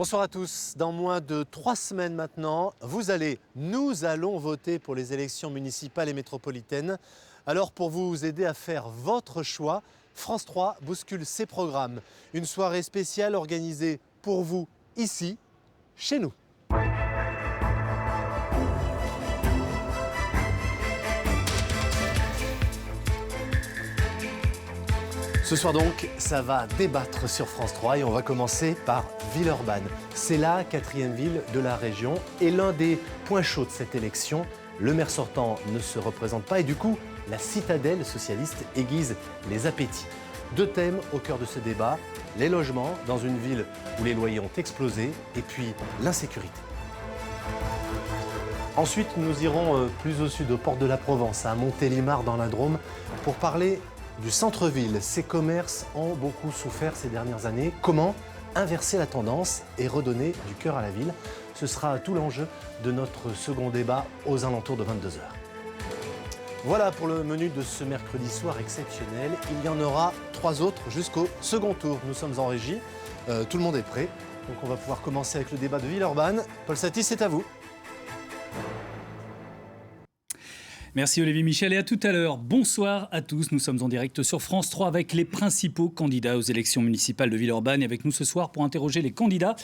Bonsoir à tous. Dans moins de 3 semaines maintenant, nous allons voter pour les élections municipales et métropolitaines. Alors pour vous aider à faire votre choix, France 3 bouscule ses programmes. Une soirée spéciale organisée pour vous ici, chez nous. Ce soir donc, ça va débattre sur France 3 et on va commencer par Villeurbanne. C'est la 4e ville de la région et l'un des points chauds de cette élection. Le maire sortant ne se représente pas et du coup, la citadelle socialiste aiguise les appétits. 2 thèmes au cœur de ce débat, les logements dans une ville où les loyers ont explosé et puis l'insécurité. Ensuite, nous irons plus au sud, aux portes de la Provence, à Montélimar dans la Drôme, pour parler du centre-ville. Ces commerces ont beaucoup souffert ces dernières années. Comment inverser la tendance et redonner du cœur à la ville? Ce sera tout l'enjeu de notre second débat aux alentours de 22h. Voilà pour le menu de ce mercredi soir exceptionnel. Il y en aura 3 autres jusqu'au second tour. Nous sommes en régie, tout le monde est prêt. Donc on va pouvoir commencer avec le débat de Villeurbanne. Paul Satis, c'est à vous. Merci Olivier Michel et à tout à l'heure. Bonsoir à tous, nous sommes en direct sur France 3 avec les principaux candidats aux élections municipales de Villeurbanne. Et avec nous ce soir pour interroger les candidats,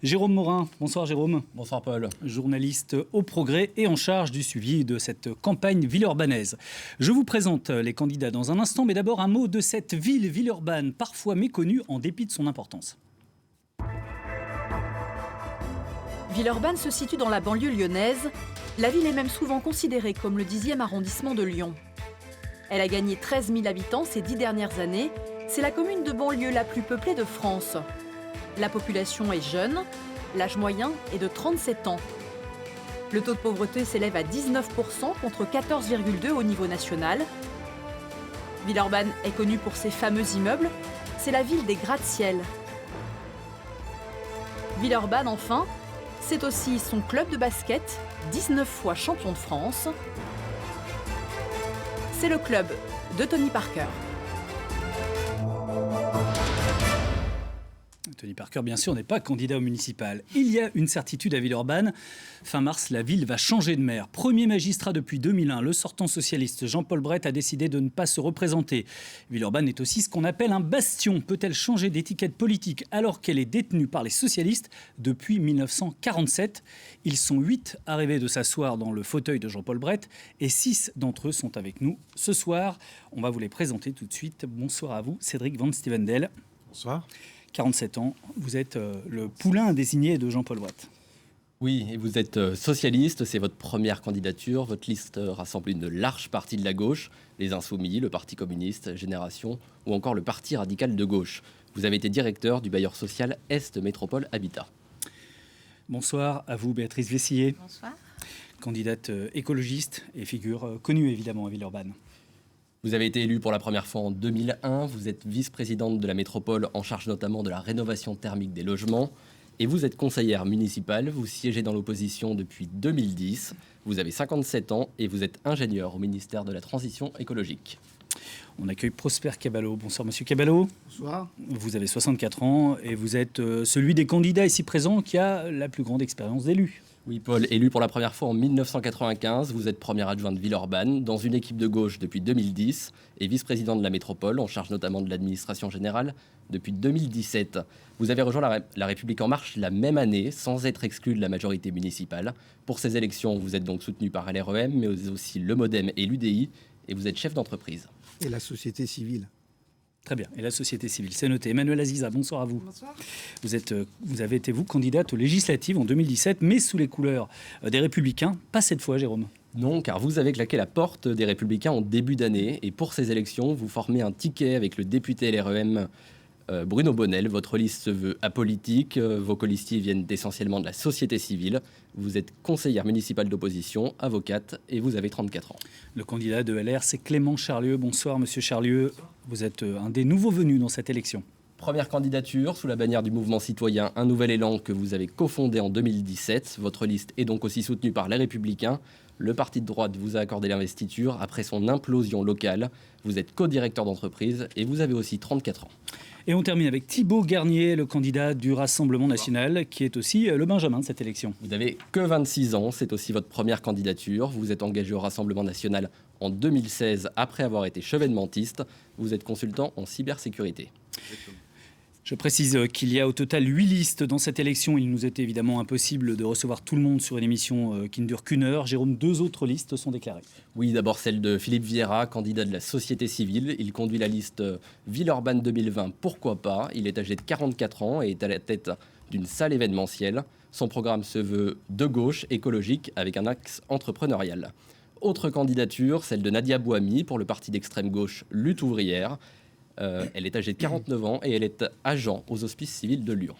Jérôme Morin. Bonsoir Jérôme. Bonsoir Paul. Journaliste au Progrès et en charge du suivi de cette campagne villeurbanaise. Je vous présente les candidats dans un instant, mais d'abord un mot de cette ville Villeurbanne, parfois méconnue en dépit de son importance. Villeurbanne se situe dans la banlieue lyonnaise. La ville est même souvent considérée comme le 10e arrondissement de Lyon. Elle a gagné 13 000 habitants ces 10 dernières années. C'est la commune de banlieue la plus peuplée de France. La population est jeune, l'âge moyen est de 37 ans. Le taux de pauvreté s'élève à 19% contre 14,2% au niveau national. Villeurbanne est connue pour ses fameux immeubles. C'est la ville des gratte-ciel. Villeurbanne, enfin, c'est aussi son club de basket, 19 fois champion de France. C'est le club de Tony Parker. Tony Parker, bien sûr, n'est pas candidat au municipal. Il y a une certitude à Villeurbanne. Fin mars, la ville va changer de maire. Premier magistrat depuis 2001, le sortant socialiste Jean-Paul Brett a décidé de ne pas se représenter. Villeurbanne est aussi ce qu'on appelle un bastion. Peut-elle changer d'étiquette politique alors qu'elle est détenue par les socialistes depuis 1947 ? Ils sont 8 arrivés de s'asseoir dans le fauteuil de Jean-Paul Brett et 6 d'entre eux sont avec nous ce soir. On va vous les présenter tout de suite. Bonsoir à vous, Cédric Van Stevendel. Bonsoir. 47 ans, vous êtes le poulain désigné de Jean-Paul Brett. Oui, et vous êtes socialiste, c'est votre première candidature. Votre liste rassemble une large partie de la gauche, les Insoumis, le Parti communiste, Génération ou encore le Parti radical de gauche. Vous avez été directeur du bailleur social Est Métropole Habitat. Bonsoir à vous, Béatrice Vessillier. Bonsoir. Candidate écologiste et figure connue évidemment à Villeurbanne. Vous avez été élu pour la première fois en 2001. Vous êtes vice-présidente de la métropole en charge notamment de la rénovation thermique des logements. Et vous êtes conseillère municipale. Vous siégez dans l'opposition depuis 2010. Vous avez 57 ans et vous êtes ingénieur au ministère de la Transition écologique. On accueille Prosper Caballo. Bonsoir Monsieur Caballo. Bonsoir. Vous avez 64 ans et vous êtes celui des candidats ici présents qui a la plus grande expérience d'élu. Oui, Paul, élu pour la première fois en 1995, vous êtes première adjointe de Villeurbanne, dans une équipe de gauche depuis 2010 et vice-président de la métropole, en charge notamment de l'administration générale, depuis 2017. Vous avez rejoint la République En Marche la même année, sans être exclu de la majorité municipale. Pour ces élections, vous êtes donc soutenu par LREM, mais aussi le MoDem et l'UDI, et vous êtes chef d'entreprise. Et la société civile. Très bien. Et la société civile, c'est noté. Emmanuel Aziza, bonsoir à vous. Bonsoir. Vous avez été, candidate aux législatives en 2017, mais sous les couleurs des Républicains. Pas cette fois, Jérôme. Non, car vous avez claqué la porte des Républicains en début d'année. Et pour ces élections, vous formez un ticket avec le député LREM Bruno Bonnel. Votre liste se veut apolitique. Vos colistiers viennent essentiellement de la société civile. Vous êtes conseillère municipale d'opposition, avocate, et vous avez 34 ans. Le candidat de LR, c'est Clément Charlieu. Bonsoir, Monsieur Charlieu. Vous êtes un des nouveaux venus dans cette élection. Première candidature sous la bannière du mouvement citoyen Un Nouvel Élan que vous avez cofondé en 2017. Votre liste est donc aussi soutenue par Les Républicains. Le parti de droite vous a accordé l'investiture après son implosion locale. Vous êtes co-directeur d'entreprise et vous avez aussi 34 ans. Et on termine avec Thibaut Garnier, le candidat du Rassemblement national, qui est aussi le Benjamin de cette élection. Vous n'avez que 26 ans, c'est aussi votre première candidature. Vous êtes engagé au Rassemblement national en 2016 après avoir été chevènementiste. Vous êtes consultant en cybersécurité. Je précise qu'il y a au total 8 listes dans cette élection. Il nous était évidemment impossible de recevoir tout le monde sur une émission qui ne dure qu'1 heure. Jérôme, 2 autres listes sont déclarées. Oui, d'abord celle de Philippe Vieira, candidat de la société civile. Il conduit la liste Villeurbanne 2020, pourquoi pas. Il est âgé de 44 ans et est à la tête d'une salle événementielle. Son programme se veut de gauche, écologique, avec un axe entrepreneurial. Autre candidature, celle de Nadia Bouhami pour le parti d'extrême gauche Lutte ouvrière. Elle est âgée de 49 ans et elle est agent aux Hospices civils de Lyon.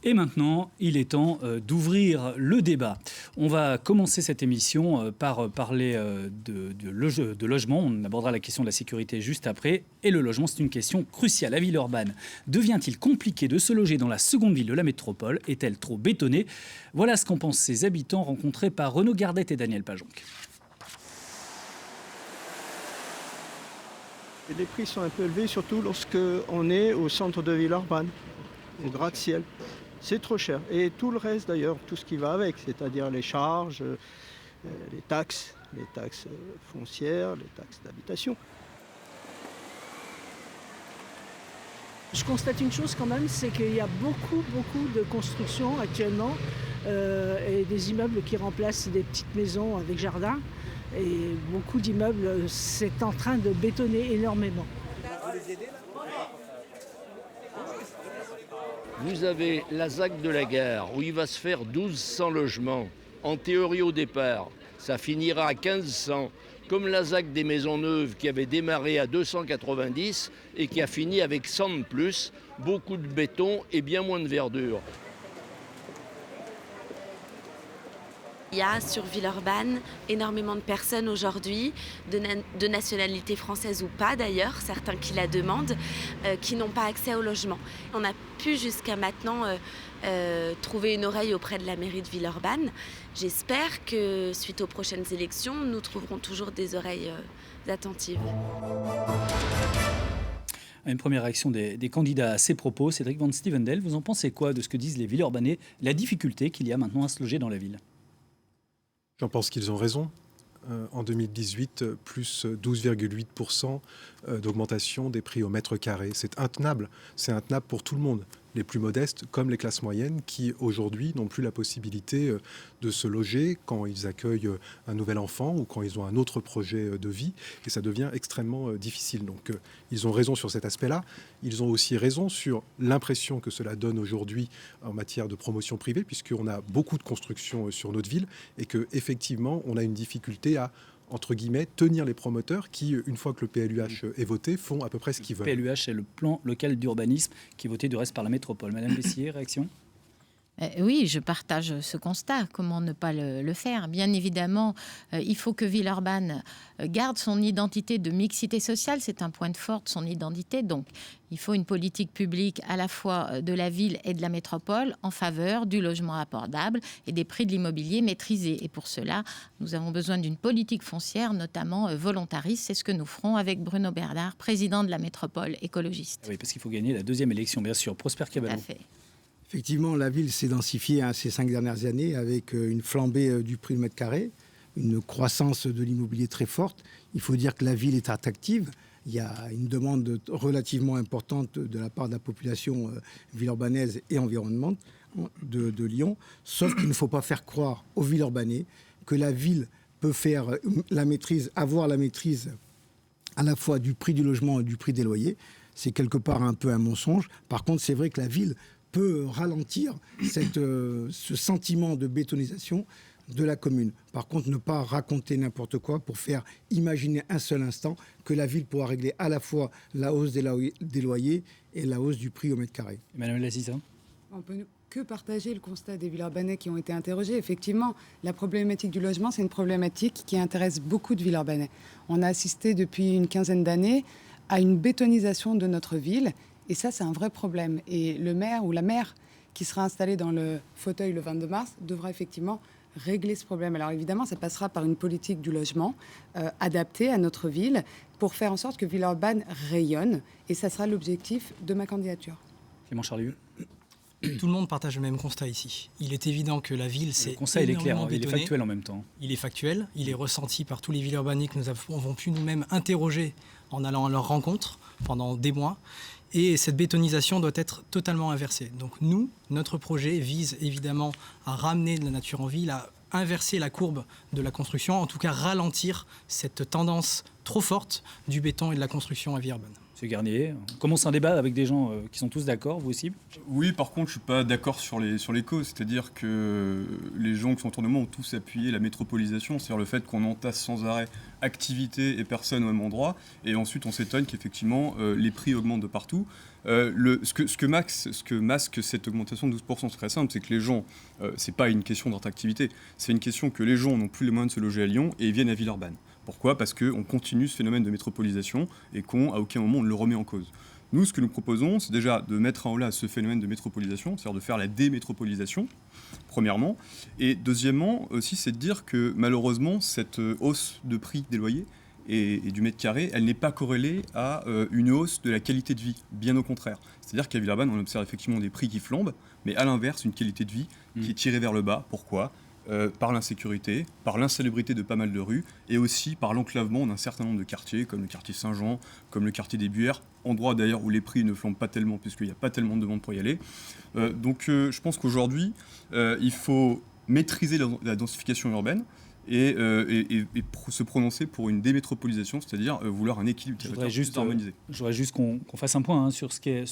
Et maintenant, il est temps d'ouvrir le débat. On va commencer cette émission par parler de logement. On abordera la question de la sécurité juste après. Et le logement, c'est une question cruciale. À Villeurbanne, devient-il compliqué de se loger dans la seconde ville de la métropole? Est-elle trop bétonnée? Voilà ce qu'en pensent ses habitants rencontrés par Renaud Gardette et Daniel Pajonc. Les prix sont un peu élevés, surtout lorsqu'on est au centre de Villeurbanne, au gratte-ciel. C'est trop cher. Et tout le reste d'ailleurs, tout ce qui va avec, c'est-à-dire les charges, les taxes foncières, les taxes d'habitation. Je constate une chose quand même, c'est qu'il y a beaucoup de constructions actuellement et des immeubles qui remplacent des petites maisons avec jardin. Et beaucoup d'immeubles, c'est en train de bétonner énormément. Vous avez la ZAC de la gare où il va se faire 1200 logements. En théorie au départ, ça finira à 1500. Comme la ZAC des Maisons Neuves qui avait démarré à 290 et qui a fini avec 100 de plus. Beaucoup de béton et bien moins de verdure. Il y a sur Villeurbanne énormément de personnes aujourd'hui, de nationalité française ou pas d'ailleurs, certains qui la demandent, qui n'ont pas accès au logement. On a pu jusqu'à maintenant trouver une oreille auprès de la mairie de Villeurbanne. J'espère que suite aux prochaines élections, nous trouverons toujours des oreilles attentives. Une première réaction des candidats à ces propos. Cédric Van Stevendel, vous en pensez quoi de ce que disent les Villeurbanais, la difficulté qu'il y a maintenant à se loger dans la ville? J'en pense qu'ils ont raison. En 2018, plus 12,8% d'augmentation des prix au mètre carré. C'est intenable. C'est intenable pour tout le monde. Les plus modestes comme les classes moyennes qui aujourd'hui n'ont plus la possibilité de se loger quand ils accueillent un nouvel enfant ou quand ils ont un autre projet de vie, et ça devient extrêmement difficile. Donc ils ont raison sur cet aspect-là. Ils ont aussi raison sur l'impression que cela donne aujourd'hui en matière de promotion privée, puisqu'on a beaucoup de constructions sur notre ville et qu'effectivement on a une difficulté à, entre guillemets, tenir les promoteurs qui, une fois que le PLUH est voté, font à peu près ce qu'ils veulent. Le PLUH, c'est le plan local d'urbanisme qui est voté du reste par la métropole. Madame Bessier, réaction? Oui, je partage ce constat. Comment ne pas le faire? Bien évidemment, il faut que Villeurbanne garde son identité de mixité sociale. C'est un point de force de son identité. Donc, il faut une politique publique à la fois de la ville et de la métropole en faveur du logement abordable et des prix de l'immobilier maîtrisés. Et pour cela, nous avons besoin d'une politique foncière, notamment volontariste. C'est ce que nous ferons avec Bruno Bernard, président de la métropole écologiste. Oui, parce qu'il faut gagner la deuxième élection, bien sûr. Prosper Caballo. Tout à fait. Effectivement, la ville s'est densifiée ces 5 dernières années avec une flambée du prix du mètre carré, une croissance de l'immobilier très forte. Il faut dire que la ville est attractive. Il y a une demande relativement importante de la part de la population villeurbanaise et environnante de Lyon. Sauf qu'il ne faut pas faire croire aux Villeurbanais que la ville peut faire avoir la maîtrise à la fois du prix du logement et du prix des loyers. C'est quelque part un peu un mensonge. Par contre, c'est vrai que la ville peut ralentir ce sentiment de bétonisation de la commune. Par contre, ne pas raconter n'importe quoi pour faire imaginer un seul instant que la ville pourra régler à la fois la hausse des loyers et la hausse du prix au mètre carré. Madame Laziza. On peut que partager le constat des Villeurbanais qui ont été interrogés. Effectivement, la problématique du logement, c'est une problématique qui intéresse beaucoup de Villeurbanais. On a assisté depuis une quinzaine d'années à une bétonisation de notre ville. Et ça, c'est un vrai problème. Et le maire ou la maire qui sera installé dans le fauteuil le 22 mars devra effectivement régler ce problème. Alors évidemment, ça passera par une politique du logement adaptée à notre ville pour faire en sorte que Villeurbanne rayonne. Et ça sera l'objectif de ma candidature. Clément Charlieu. Tout le monde partage le même constat ici. Il est évident que la ville s'est Le constat, il est clair, il est bétonnée. factuel en même temps. Il est factuel, il est ressenti par tous les Villeurbanais que nous avons pu nous-mêmes interroger en allant à leur rencontre pendant des mois. Et cette bétonisation doit être totalement inversée. Donc nous, notre projet vise évidemment à ramener de la nature en ville, à inverser la courbe de la construction, en tout cas ralentir cette tendance trop forte du béton et de la construction à Villeurbanne. Monsieur Garnier, on commence un débat avec des gens qui sont tous d'accord, vous aussi? Oui, par contre, je ne suis pas d'accord sur les causes. C'est-à-dire que les gens qui sont autour de moi ont tous appuyé la métropolisation, c'est-à-dire le fait qu'on entasse sans arrêt activité et personnes au même endroit. Et ensuite, on s'étonne qu'effectivement, les prix augmentent de partout. Ce que masque cette augmentation de 12%, c'est très simple, c'est que les gens, c'est pas une question d'attractivité, c'est une question que les gens n'ont plus les moyens de se loger à Lyon et ils viennent à Villeurbanne. Pourquoi ? Parce qu'on continue ce phénomène de métropolisation et qu'à aucun moment on ne le remet en cause. Nous, ce que nous proposons, c'est déjà de mettre en place ce phénomène de métropolisation, c'est-à-dire de faire la démétropolisation, premièrement. Et deuxièmement, aussi, c'est de dire que malheureusement, cette hausse de prix des loyers et du mètre carré, elle n'est pas corrélée à une hausse de la qualité de vie, bien au contraire. C'est-à-dire qu'à Villeurbanne, on observe effectivement des prix qui flambent, mais à l'inverse, une qualité de vie qui est tirée vers le bas. Pourquoi ? Par l'insécurité, par l'insalubrité de pas mal de rues et aussi par l'enclavement d'un certain nombre de quartiers comme le quartier Saint-Jean, comme le quartier des Buères, endroit d'ailleurs où les prix ne flambent pas tellement puisqu'il n'y a pas tellement de demande pour y aller. Donc je pense qu'aujourd'hui, il faut maîtriser la densification urbaine et se prononcer pour une démétropolisation, c'est-à-dire vouloir un équilibre territorial harmonisé. Je voudrais juste qu'on fasse un point sur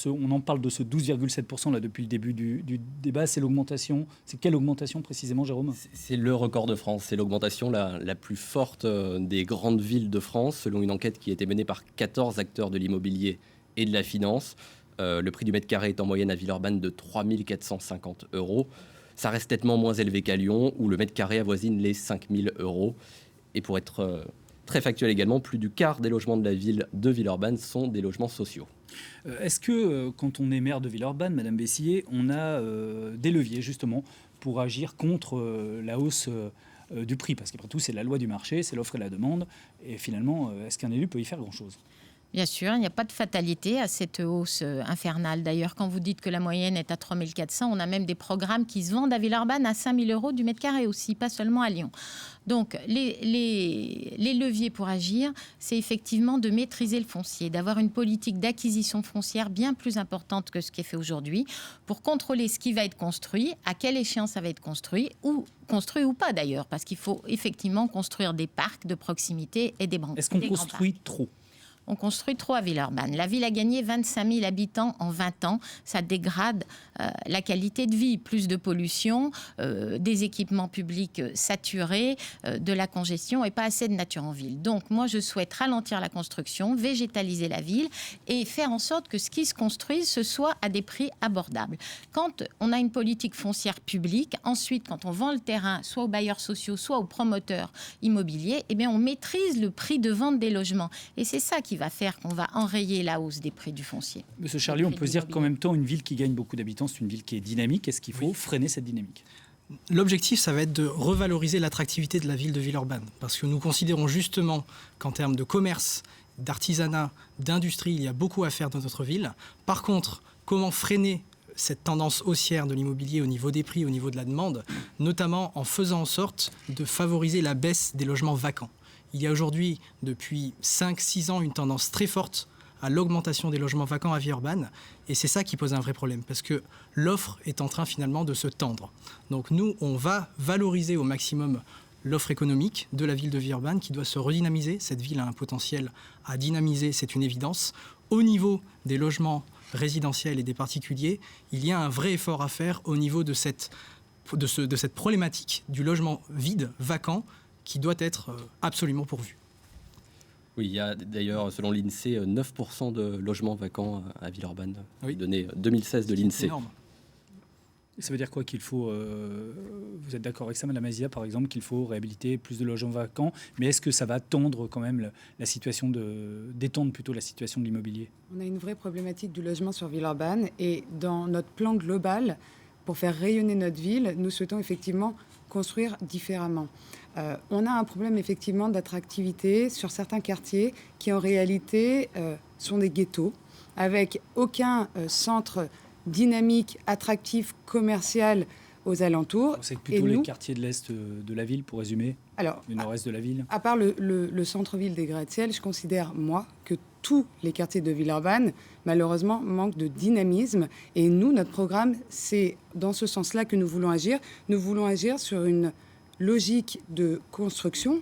on en parle de ce 12,7% là depuis le début du débat. C'est l'augmentation. C'est quelle augmentation précisément, Jérôme ? C'est le record de France. C'est l'augmentation la plus forte des grandes villes de France, selon une enquête qui a été menée par 14 acteurs de l'immobilier et de la finance. Le prix du mètre carré est en moyenne à Villeurbanne de 3 450 €. Ça reste nettement moins élevé qu'à Lyon, où le mètre carré avoisine les 5 000 €. Et pour être très factuel également, plus du quart des logements de la ville de Villeurbanne sont des logements sociaux. Est-ce que, quand on est maire de Villeurbanne, Madame Bessillet, on a des leviers justement pour agir contre la hausse du prix ? Parce qu'après tout, c'est la loi du marché, c'est l'offre et la demande. Et finalement, est-ce qu'un élu peut y faire grand-chose ? Bien sûr, il n'y a pas de fatalité à cette hausse infernale. D'ailleurs, quand vous dites que la moyenne est à 3 400, on a même des programmes qui se vendent à Villeurbanne à 5 000 € du mètre carré aussi, pas seulement à Lyon. Donc, les leviers pour agir, c'est effectivement de maîtriser le foncier, d'avoir une politique d'acquisition foncière bien plus importante que ce qui est fait aujourd'hui, pour contrôler ce qui va être construit, à quelle échéance ça va être construit ou pas d'ailleurs, parce qu'il faut effectivement construire des parcs de proximité et des banques. Est-ce qu'on construit trop ? On construit trop à Villeurbanne. La ville a gagné 25 000 habitants en 20 ans. Ça dégrade la qualité de vie. Plus de pollution, des équipements publics saturés, de la congestion et pas assez de nature en ville. Donc moi, je souhaite ralentir la construction, végétaliser la ville et faire en sorte que ce qui se construise, ce soit à des prix abordables. Quand on a une politique foncière publique, ensuite, quand on vend le terrain, soit aux bailleurs sociaux, soit aux promoteurs immobiliers, eh bien, on maîtrise le prix de vente des logements. Et c'est ça qui va faire qu'on va enrayer la hausse des prix du foncier. Monsieur Charlieu, on peut se dire qu'en même temps, une ville qui gagne beaucoup d'habitants, c'est une ville qui est dynamique. Est-ce qu'il faut freiner cette dynamique ? L'objectif, ça va être de revaloriser l'attractivité de la ville de Villeurbanne. Parce que nous considérons justement qu'en termes de commerce, d'artisanat, d'industrie, il y a beaucoup à faire dans notre ville. Par contre, comment freiner cette tendance haussière de l'immobilier au niveau des prix, au niveau de la demande, notamment en faisant en sorte de favoriser la baisse des logements vacants. Il y a aujourd'hui, depuis 5-6 ans, une tendance très forte à l'augmentation des logements vacants à Villeurbanne. Et c'est ça qui pose un vrai problème, parce que l'offre est en train finalement de se tendre. Donc nous, on va valoriser au maximum l'offre économique de la ville de Villeurbanne qui doit se redynamiser. Cette ville a un potentiel à dynamiser, c'est une évidence. Au niveau des logements résidentiels et des particuliers, il y a un vrai effort à faire au niveau de cette problématique du logement vide, vacant, qui doit être absolument pourvu. Oui, il y a d'ailleurs, selon l'INSEE, 9% de logements vacants à Villeurbanne, données 2016 de l'INSEE. C'est énorme. Ça veut dire quoi qu'il faut... vous êtes d'accord avec ça, Madame Azia, par exemple, qu'il faut réhabiliter plus de logements vacants, mais est-ce que ça va tendre quand même la situation d'étendre plutôt la situation de l'immobilier? On a une vraie problématique du logement sur Villeurbanne et dans notre plan global, pour faire rayonner notre ville, nous souhaitons effectivement construire différemment. On a un problème effectivement d'attractivité sur certains quartiers qui en réalité sont des ghettos, avec aucun centre dynamique, attractif, commercial aux alentours. C'est plutôt les quartiers de l'Est de la ville, pour résumer, du nord-est de la ville. À part le centre-ville des gratte-ciel, je considère, moi, que tous les quartiers de Villeurbanne, malheureusement, manquent de dynamisme. Et nous, notre programme, c'est dans ce sens-là que nous voulons agir. Nous voulons agir sur une logique de construction,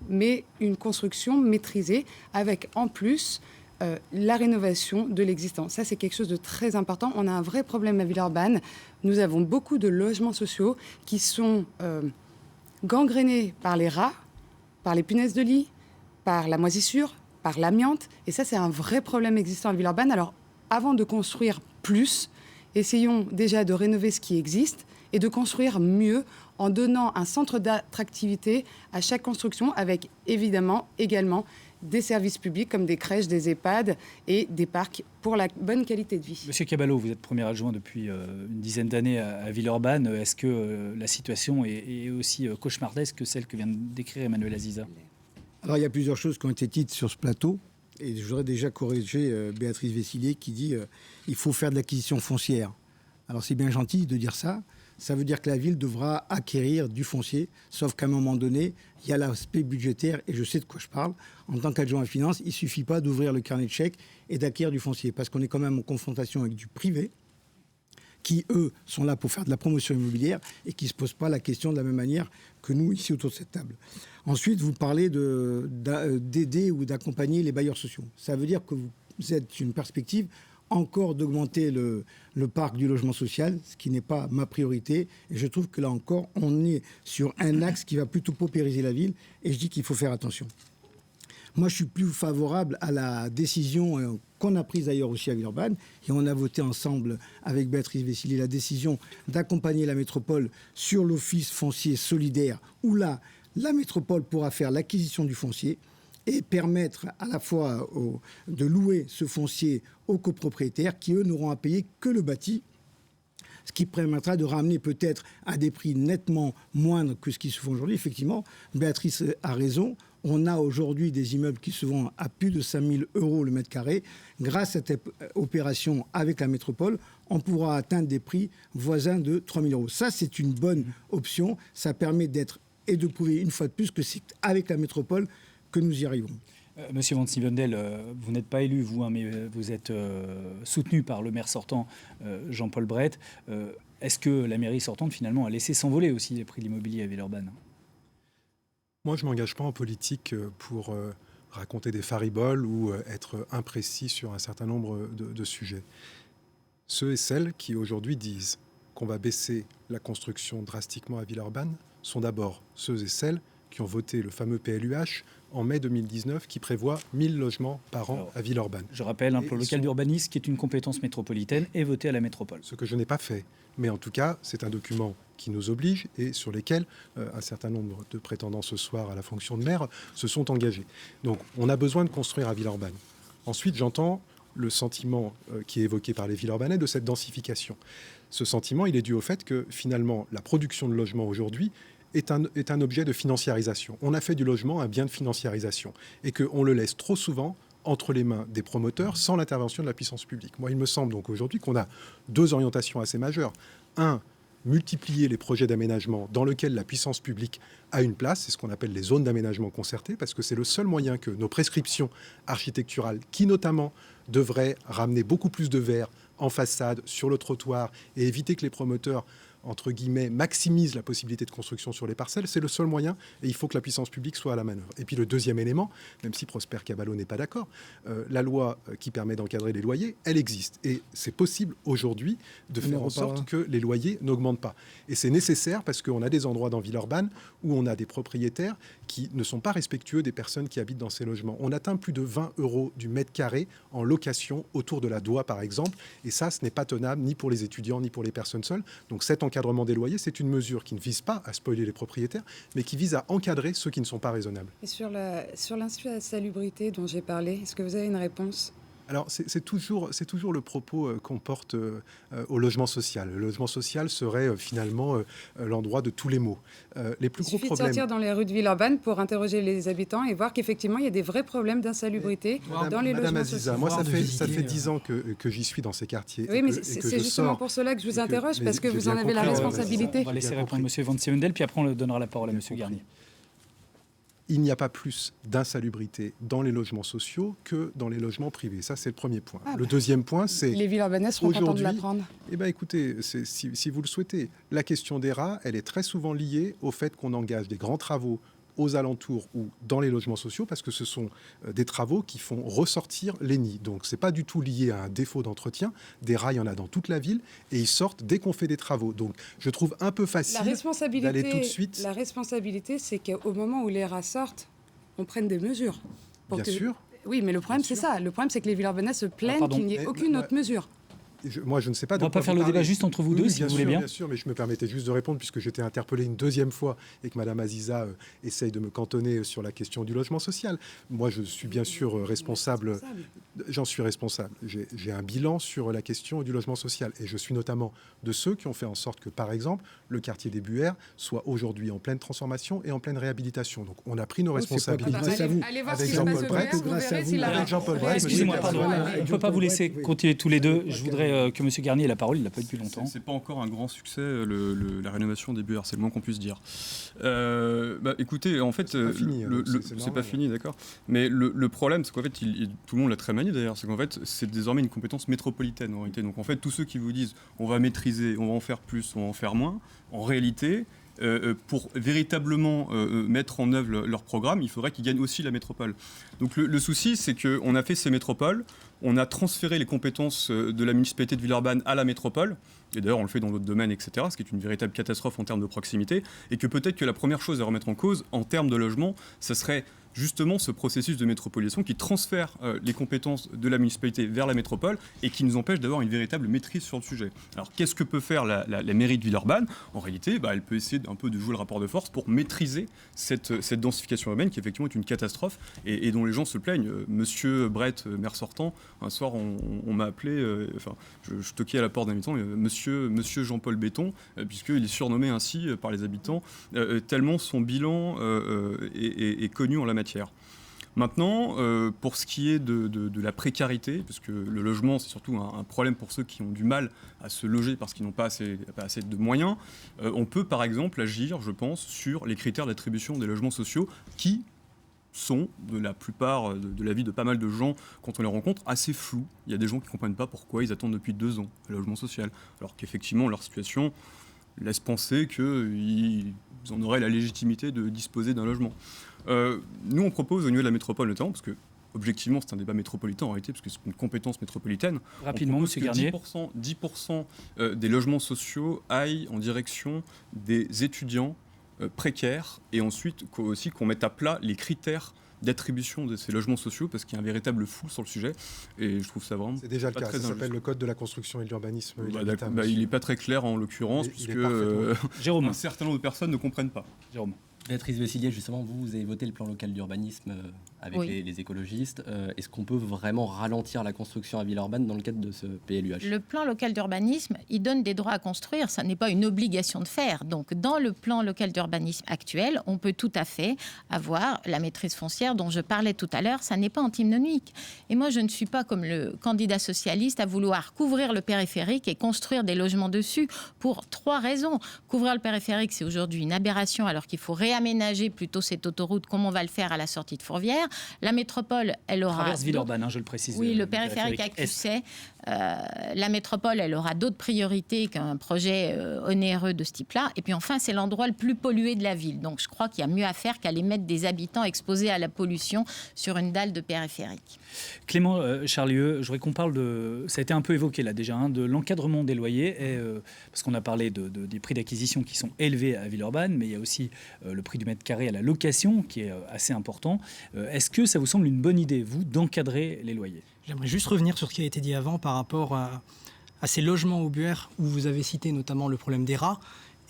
mais une construction maîtrisée, avec en plus la rénovation de l'existant. Ça, c'est quelque chose de très important. On a un vrai problème à Villeurbanne. Nous avons beaucoup de logements sociaux qui sont gangrénés par les rats, par les punaises de lit, par la moisissure, par l'amiante. Et ça, c'est un vrai problème existant à Villeurbanne. Alors, avant de construire plus, essayons déjà de rénover ce qui existe et de construire mieux en donnant un centre d'attractivité à chaque construction avec, évidemment, également des services publics comme des crèches, des EHPAD et des parcs pour la bonne qualité de vie. Monsieur Caballo, vous êtes premier adjoint depuis une dizaine d'années à Villeurbanne. Est-ce que la situation est aussi cauchemardesque que celle que vient de décrire Emmanuel Aziza? Alors, il y a plusieurs choses qui ont été dites sur ce plateau. Et je voudrais déjà corriger Béatrice Vessillier qui dit il faut faire de l'acquisition foncière. Alors, c'est bien gentil de dire ça. Ça veut dire que la ville devra acquérir du foncier, sauf qu'à un moment donné, il y a l'aspect budgétaire, et je sais de quoi je parle. En tant qu'adjoint à finance, il ne suffit pas d'ouvrir le carnet de chèques et d'acquérir du foncier, parce qu'on est quand même en confrontation avec du privé, qui, eux, sont là pour faire de la promotion immobilière et qui ne se posent pas la question de la même manière que nous, ici, autour de cette table. Ensuite, vous parlez d'aider ou d'accompagner les bailleurs sociaux. Ça veut dire que vous êtes une perspective encore d'augmenter le parc du logement social, ce qui n'est pas ma priorité. Et je trouve que là encore, on est sur un axe qui va plutôt paupériser la ville. Et je dis qu'il faut faire attention. Moi, je suis plus favorable à la décision qu'on a prise d'ailleurs aussi à Villeurbanne. Et on a voté ensemble avec Béatrice Vessillier la décision d'accompagner la métropole sur l'office foncier solidaire, où là, la métropole pourra faire l'acquisition du foncier et permettre à la fois de louer ce foncier aux copropriétaires qui, eux, n'auront à payer que le bâti, ce qui permettra de ramener peut-être à des prix nettement moindres que ce qui se fait aujourd'hui. Effectivement, Béatrice a raison. On a aujourd'hui des immeubles qui se vendent à plus de 5 000 € le mètre carré. Grâce à cette opération avec la métropole, on pourra atteindre des prix voisins de 3 000 €. Ça, c'est une bonne option. Ça permet d'être et de prouver une fois de plus que c'est avec la métropole que nous y arrivons. Monsieur Van Sivendel, vous n'êtes pas élu, vous, hein, mais vous êtes soutenu par le maire sortant, Jean-Paul Brett. Est-ce que la mairie sortante, finalement, a laissé s'envoler aussi les prix de l'immobilier à Villeurbanne? Moi, je ne m'engage pas en politique pour raconter des fariboles ou être imprécis sur un certain nombre de sujets. Ceux et celles qui, aujourd'hui, disent qu'on va baisser la construction drastiquement à Villeurbanne sont d'abord ceux et celles qui ont voté le fameux PLUH en mai 2019 qui prévoit 1000 logements par an à Villeurbanne. Je rappelle, un plan local d'urbanisme qui est une compétence métropolitaine est voté à la métropole. Ce que je n'ai pas fait. Mais en tout cas, c'est un document qui nous oblige et sur lesquels un certain nombre de prétendants ce soir à la fonction de maire se sont engagés. Donc on a besoin de construire à Villeurbanne. Ensuite, j'entends le sentiment qui est évoqué par les Villeurbanais de cette densification. Ce sentiment, il est dû au fait que finalement, la production de logements aujourd'hui est un objet de financiarisation. On a fait du logement un bien de financiarisation et qu'on le laisse trop souvent entre les mains des promoteurs sans l'intervention de la puissance publique. Moi, il me semble donc aujourd'hui qu'on a deux orientations assez majeures. Un, multiplier les projets d'aménagement dans lesquels la puissance publique a une place, c'est ce qu'on appelle les zones d'aménagement concertées, parce que c'est le seul moyen que nos prescriptions architecturales, qui notamment devraient ramener beaucoup plus de verre en façade, sur le trottoir, et éviter que les promoteurs entre guillemets, maximise la possibilité de construction sur les parcelles, c'est le seul moyen et il faut que la puissance publique soit à la manœuvre. Et puis le deuxième élément, même si Prosper Caballo n'est pas d'accord, la loi qui permet d'encadrer les loyers, elle existe. Et c'est possible aujourd'hui de faire en sorte que les loyers n'augmentent pas. Et c'est nécessaire parce qu'on a des endroits dans Villeurbanne où on a des propriétaires qui ne sont pas respectueux des personnes qui habitent dans ces logements. On atteint plus de 20 € du mètre carré en location location autour de la DOA, par exemple. Et ça, ce n'est pas tenable ni pour les étudiants, ni pour les personnes seules. Donc cet encadrement des loyers, c'est une mesure qui ne vise pas à spoiler les propriétaires, mais qui vise à encadrer ceux qui ne sont pas raisonnables. Et sur l'insalubrité dont j'ai parlé, est-ce que vous avez une réponse ? Alors, c'est toujours le propos qu'on porte au logement social. Le logement social serait finalement l'endroit de tous les maux. Les plus gros problèmes... Il suffit de sortir dans les rues de Villeurbanne pour interroger les habitants et voir qu'effectivement, il y a des vrais problèmes d'insalubrité dans les logements sociaux. Moi, ça fait 10 ans que j'y suis dans ces quartiers. Oui, mais c'est justement pour cela que je vous interroge, parce que vous en avez la responsabilité. On va laisser répondre M. Van Seewendel, puis après on donnera la parole à M. Garnier. Il n'y a pas plus d'insalubrité dans les logements sociaux que dans les logements privés. Ça, c'est le premier point. Le deuxième point, c'est... Les Villeurbanais seront contents de l'apprendre. Eh bien, écoutez, si vous le souhaitez, la question des rats, elle est très souvent liée au fait qu'on engage des grands travaux aux alentours ou dans les logements sociaux, parce que ce sont des travaux qui font ressortir les nids. Donc, ce n'est pas du tout lié à un défaut d'entretien. Des rats, il y en a dans toute la ville, et ils sortent dès qu'on fait des travaux. Donc, je trouve un peu facile d'aller tout de suite... La responsabilité, c'est qu'au moment où les rats sortent, on prenne des mesures. Bien sûr. Oui, mais le problème, c'est ça. Le problème, c'est que les Villeurbanais se plaignent qu'il n'y ait aucune autre mesure. Moi, je ne sais pas. On ne va pas faire le débat juste entre vous deux, si vous voulez bien. Bien sûr, mais je me permettais juste de répondre puisque j'étais interpellé une deuxième fois et que Madame Aziza essaye de me cantonner sur la question du logement social. Moi, je suis bien sûr responsable. J'en suis responsable. J'ai un bilan sur la question du logement social et je suis notamment de ceux qui ont fait en sorte que, par exemple, le quartier des Buères soit aujourd'hui en pleine transformation et en pleine réhabilitation. Donc, on a pris nos responsabilités. Allez voir ce qui se passe au Buères, vous verrez si la... Jean-Paul Brett. Excusez-moi, pardon. On ne peut pas vous laisser continuer tous les deux. Je voudrais que M. Garnier ait la parole, il ne l'a pas eu depuis longtemps. C'est pas encore un grand succès, la rénovation des Buères, c'est le moins qu'on puisse dire. Écoutez, en fait, c'est pas fini, d'accord. Mais le problème, c'est qu'en fait, tout le monde l'a très manié d'ailleurs, c'est qu'en fait, c'est désormais une compétence métropolitaine en réalité. Donc en fait, tous ceux qui vous disent on va maîtriser, on va en faire plus, on va en faire moins, en réalité... pour véritablement mettre en œuvre leur programme, il faudrait qu'ils gagnent aussi la métropole. Donc le souci, c'est qu'on a fait ces métropoles, on a transféré les compétences de la municipalité de Villeurbanne à la métropole, et d'ailleurs on le fait dans d'autres domaines, etc., ce qui est une véritable catastrophe en termes de proximité, et que peut-être que la première chose à remettre en cause, en termes de logement, ce serait justement ce processus de métropolisation qui transfère les compétences de la municipalité vers la métropole et qui nous empêche d'avoir une véritable maîtrise sur le sujet. Alors qu'est-ce que peut faire la mairie de Villeurbanne ? En réalité, elle peut essayer un peu de jouer le rapport de force pour maîtriser cette densification urbaine qui effectivement est une catastrophe et dont les gens se plaignent. Monsieur Brett, maire sortant, un soir on m'a appelé, je toquais à la porte d'un habitant, monsieur Jean-Paul Béton, puisqu'il est surnommé ainsi par les habitants, tellement son bilan est connu en la matière. Maintenant, pour ce qui est de la précarité, parce que le logement, c'est surtout un problème pour ceux qui ont du mal à se loger parce qu'ils n'ont pas assez de moyens, on peut par exemple agir, je pense, sur les critères d'attribution des logements sociaux qui sont, de la plupart de la vie de pas mal de gens, quand on les rencontre, assez flous. Il y a des gens qui ne comprennent pas pourquoi ils attendent depuis 2 ans le logement social, alors qu'effectivement, leur situation laisse penser qu'ils en auraient la légitimité de disposer d'un logement. Nous, on propose au niveau de la métropole notamment, parce que objectivement, c'est un débat métropolitain en réalité, parce que c'est une compétence métropolitaine. Rapidement, M. Garnier. 10% des logements sociaux aillent en direction des étudiants précaires, et ensuite aussi qu'on mette à plat les critères d'attribution de ces logements sociaux, parce qu'il y a un véritable flou sur le sujet, et je trouve ça vraiment... C'est déjà le cas, ça s'appelle le Code de la construction et de l'urbanisme. Il n'est pas très clair en l'occurrence, puisque Jérôme. un certain nombre de personnes ne comprennent pas. Jérôme. Béatrice Vessillier, justement, vous avez voté le plan local d'urbanisme avec les écologistes. Est-ce qu'on peut vraiment ralentir la construction à Villeurbanne dans le cadre de ce PLUH ? Le plan local d'urbanisme, il donne des droits à construire. Ça n'est pas une obligation de faire. Donc, dans le plan local d'urbanisme actuel, on peut tout à fait avoir la maîtrise foncière dont je parlais tout à l'heure. Ça n'est pas antinomique. Et moi, je ne suis pas comme le candidat socialiste à vouloir couvrir le périphérique et construire des logements dessus pour 3 raisons. Couvrir le périphérique, c'est aujourd'hui une aberration alors qu'il faut réaménager plutôt cette autoroute comme on va le faire à la sortie de Fourvière. La métropole, elle aura... Traverse Villeurbanne, je le précise. Oui, le périphérique accusait. La métropole, elle aura d'autres priorités qu'un projet onéreux de ce type-là. Et puis enfin, c'est l'endroit le plus pollué de la ville. Donc je crois qu'il y a mieux à faire qu'aller mettre des habitants exposés à la pollution sur une dalle de périphérique. Clément Charlieu, je voudrais qu'on parle de... Ça a été un peu évoqué là déjà, de l'encadrement des loyers, parce qu'on a parlé des prix d'acquisition qui sont élevés à Villeurbanne, mais il y a aussi le prix du mètre carré à la location qui est assez important. Est-ce que ça vous semble une bonne idée, vous, d'encadrer les loyers ? J'aimerais juste revenir sur ce qui a été dit avant par rapport à ces logements aubuaires où vous avez cité notamment le problème des rats.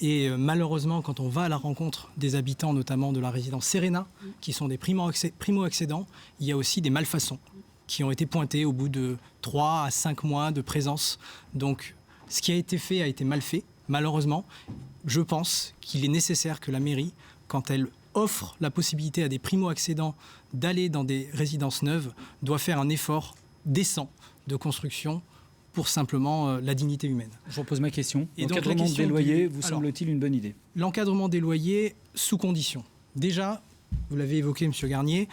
Et malheureusement, quand on va à la rencontre des habitants, notamment de la résidence Serena, qui sont des primo-accédants, il y a aussi des malfaçons qui ont été pointées au bout de 3 à 5 mois de présence. Donc, ce qui a été fait a été mal fait, malheureusement. Je pense qu'il est nécessaire que la mairie, quand elle offre la possibilité à des primo-accédants d'aller dans des résidences neuves, doit faire un effort décent de construction pour simplement la dignité humaine. Je repose ma question. Et donc, l'encadrement des loyers vous semble-t-il une bonne idée? L'encadrement des loyers sous conditions. Déjà, vous l'avez évoqué, M. Garnier,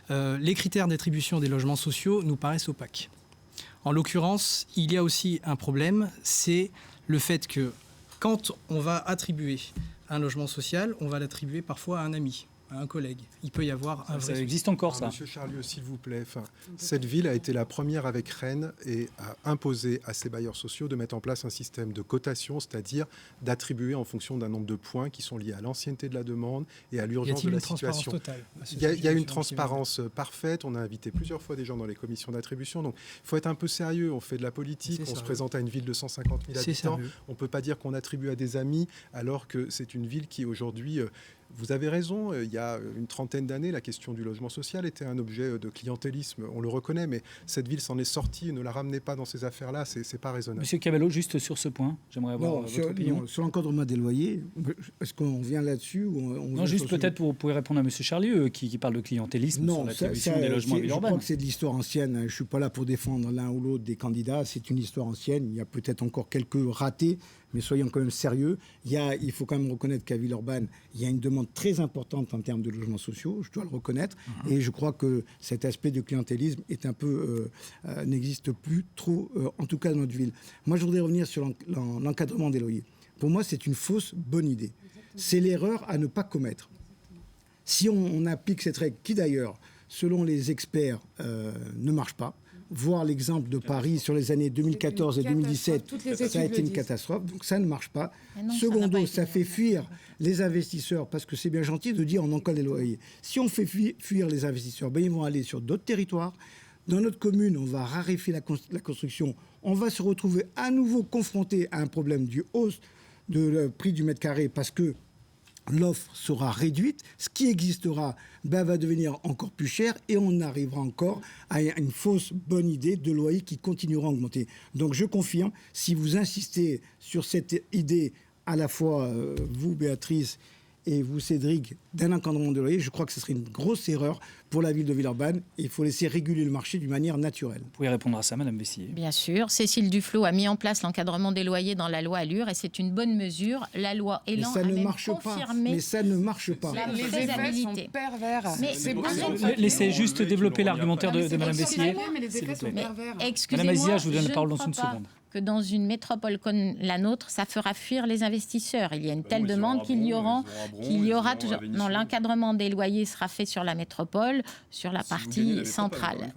les critères d'attribution des logements sociaux nous paraissent opaques. En l'occurrence, il y a aussi un problème, c'est le fait que quand on va attribuer un logement social, on va l'attribuer parfois à un ami, à un collègue. Il peut y avoir un vrai... Ça existe encore, ça. Monsieur Charlieu, s'il vous plaît. Cette ville a été la première avec Rennes et a imposé à ses bailleurs sociaux de mettre en place un système de cotation, c'est-à-dire d'attribuer en fonction d'un nombre de points qui sont liés à l'ancienneté de la demande et à l'urgence de la situation. Il y a une transparence parfaite. On a invité plusieurs fois des gens dans les commissions d'attribution. Donc, il faut être un peu sérieux. On fait de la politique. On se présente à une ville de 150 000 habitants. On ne peut pas dire qu'on attribue à des amis alors que c'est une ville qui aujourd'hui... Vous avez raison, il y a une trentaine d'années, la question du logement social était un objet de clientélisme, on le reconnaît, mais cette ville s'en est sortie, ne la ramenez pas dans ces affaires-là, c'est pas raisonnable. Monsieur Cavallo, juste sur ce point, j'aimerais avoir votre opinion. Sur l'encadrement des loyers, est-ce qu'on vient là-dessus ou non, juste peut-être vous pouvez répondre à monsieur Charlieu qui parle de clientélisme sur l'attribution des logements à Villeurbanne. Je crois que c'est de l'histoire ancienne, je ne suis pas là pour défendre l'un ou l'autre des candidats, c'est une histoire ancienne, il y a peut-être encore quelques ratés, mais soyons quand même sérieux. Il faut quand même reconnaître qu'à Villeurbanne, il y a une demande très importante en termes de logements sociaux, je dois le reconnaître, et je crois que cet aspect de clientélisme est un peu n'existe plus trop, en tout cas dans notre ville. Moi, je voudrais revenir sur l'encadrement des loyers. Pour moi, c'est une fausse bonne idée. C'est l'erreur à ne pas commettre. Si on applique cette règle, qui d'ailleurs, selon les experts, ne marche pas, voir l'exemple de Paris sur les années 2014 et 2017, ça a été une catastrophe, donc ça ne marche pas. Secondo, ça fait fuir les investisseurs, parce que c'est bien gentil de dire on encadre les loyers. Si on fait fuir les investisseurs, ben ils vont aller sur d'autres territoires. Dans notre commune, on va raréfier la construction, on va se retrouver à nouveau confronté à un problème du hausse de prix du mètre carré, parce que l'offre sera réduite, ce qui existera va devenir encore plus cher et on arrivera encore à une fausse bonne idée de loyer qui continuera à augmenter. Donc je confirme, si vous insistez sur cette idée, à la fois vous Béatrice et vous Cédric, d'un encadrement de loyer, je crois que ce serait une grosse erreur pour la ville de Villeurbanne. Il faut laisser réguler le marché d'une manière naturelle. Vous pouvez répondre à ça, Madame Vessier. Bien sûr. Cécile Duflot a mis en place l'encadrement des loyers dans la loi Allure et c'est une bonne mesure. La loi Elan a même confirmé. Mais ça ne marche pas. Les effets sont pervers. Laissez juste développer l'argumentaire de Madame Vessier. Mais les effets sont pervers. Excusez-moi, Madame Azia, je vous donne la parole dans une seconde. Que dans une métropole comme la nôtre, ça fera fuir les investisseurs. Il y a une telle demande qu'il y aura toujours... Non, l'encadrement des loyers sera fait sur la métropole, sur la partie centrale.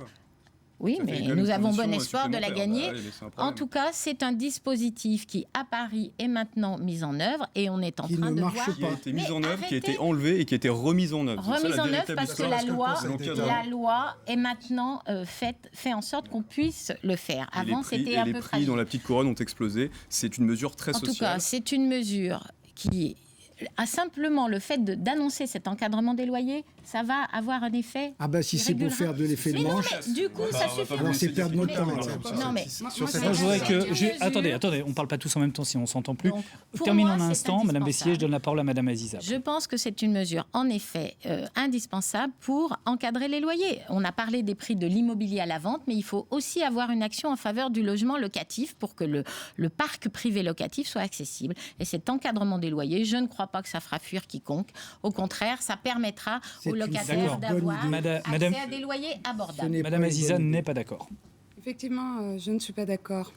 Oui, mais nous avons bon espoir de la gagner. En tout cas, c'est un dispositif qui, à Paris, est maintenant mis en œuvre et on est en train de voir... Qui a été mis en œuvre, qui a été enlevé et qui a été remise en œuvre. Remise en œuvre parce que la loi est maintenant fait en sorte qu'on puisse le faire. Avant, c'était un peu fragile. Les prix dans la petite couronne ont explosé. C'est une mesure très sociale. En tout cas, c'est une mesure qui... simplement le fait d'annoncer cet encadrement des loyers, ça va avoir un effet. Ah ben si c'est pour faire de l'effet de manche. Du coup, ça suffit. Alors c'est perdre notre temps. Non mais je voudrais que attendez, on parle pas tous en même temps si on s'entend plus. Terminons un instant, Madame Vessier, je donne la parole à Madame Aziza. Je pense que c'est une mesure en effet indispensable pour encadrer les loyers. On a parlé des prix de l'immobilier à la vente, mais il faut aussi avoir une action en faveur du logement locatif pour que le parc privé locatif soit accessible. Et cet encadrement des loyers, je ne crois pas que ça fera fuir quiconque. Au contraire, ça permettra aux locataires d'avoir accès à des loyers abordables. Madame Aziza n'est pas d'accord. Effectivement, je ne suis pas d'accord.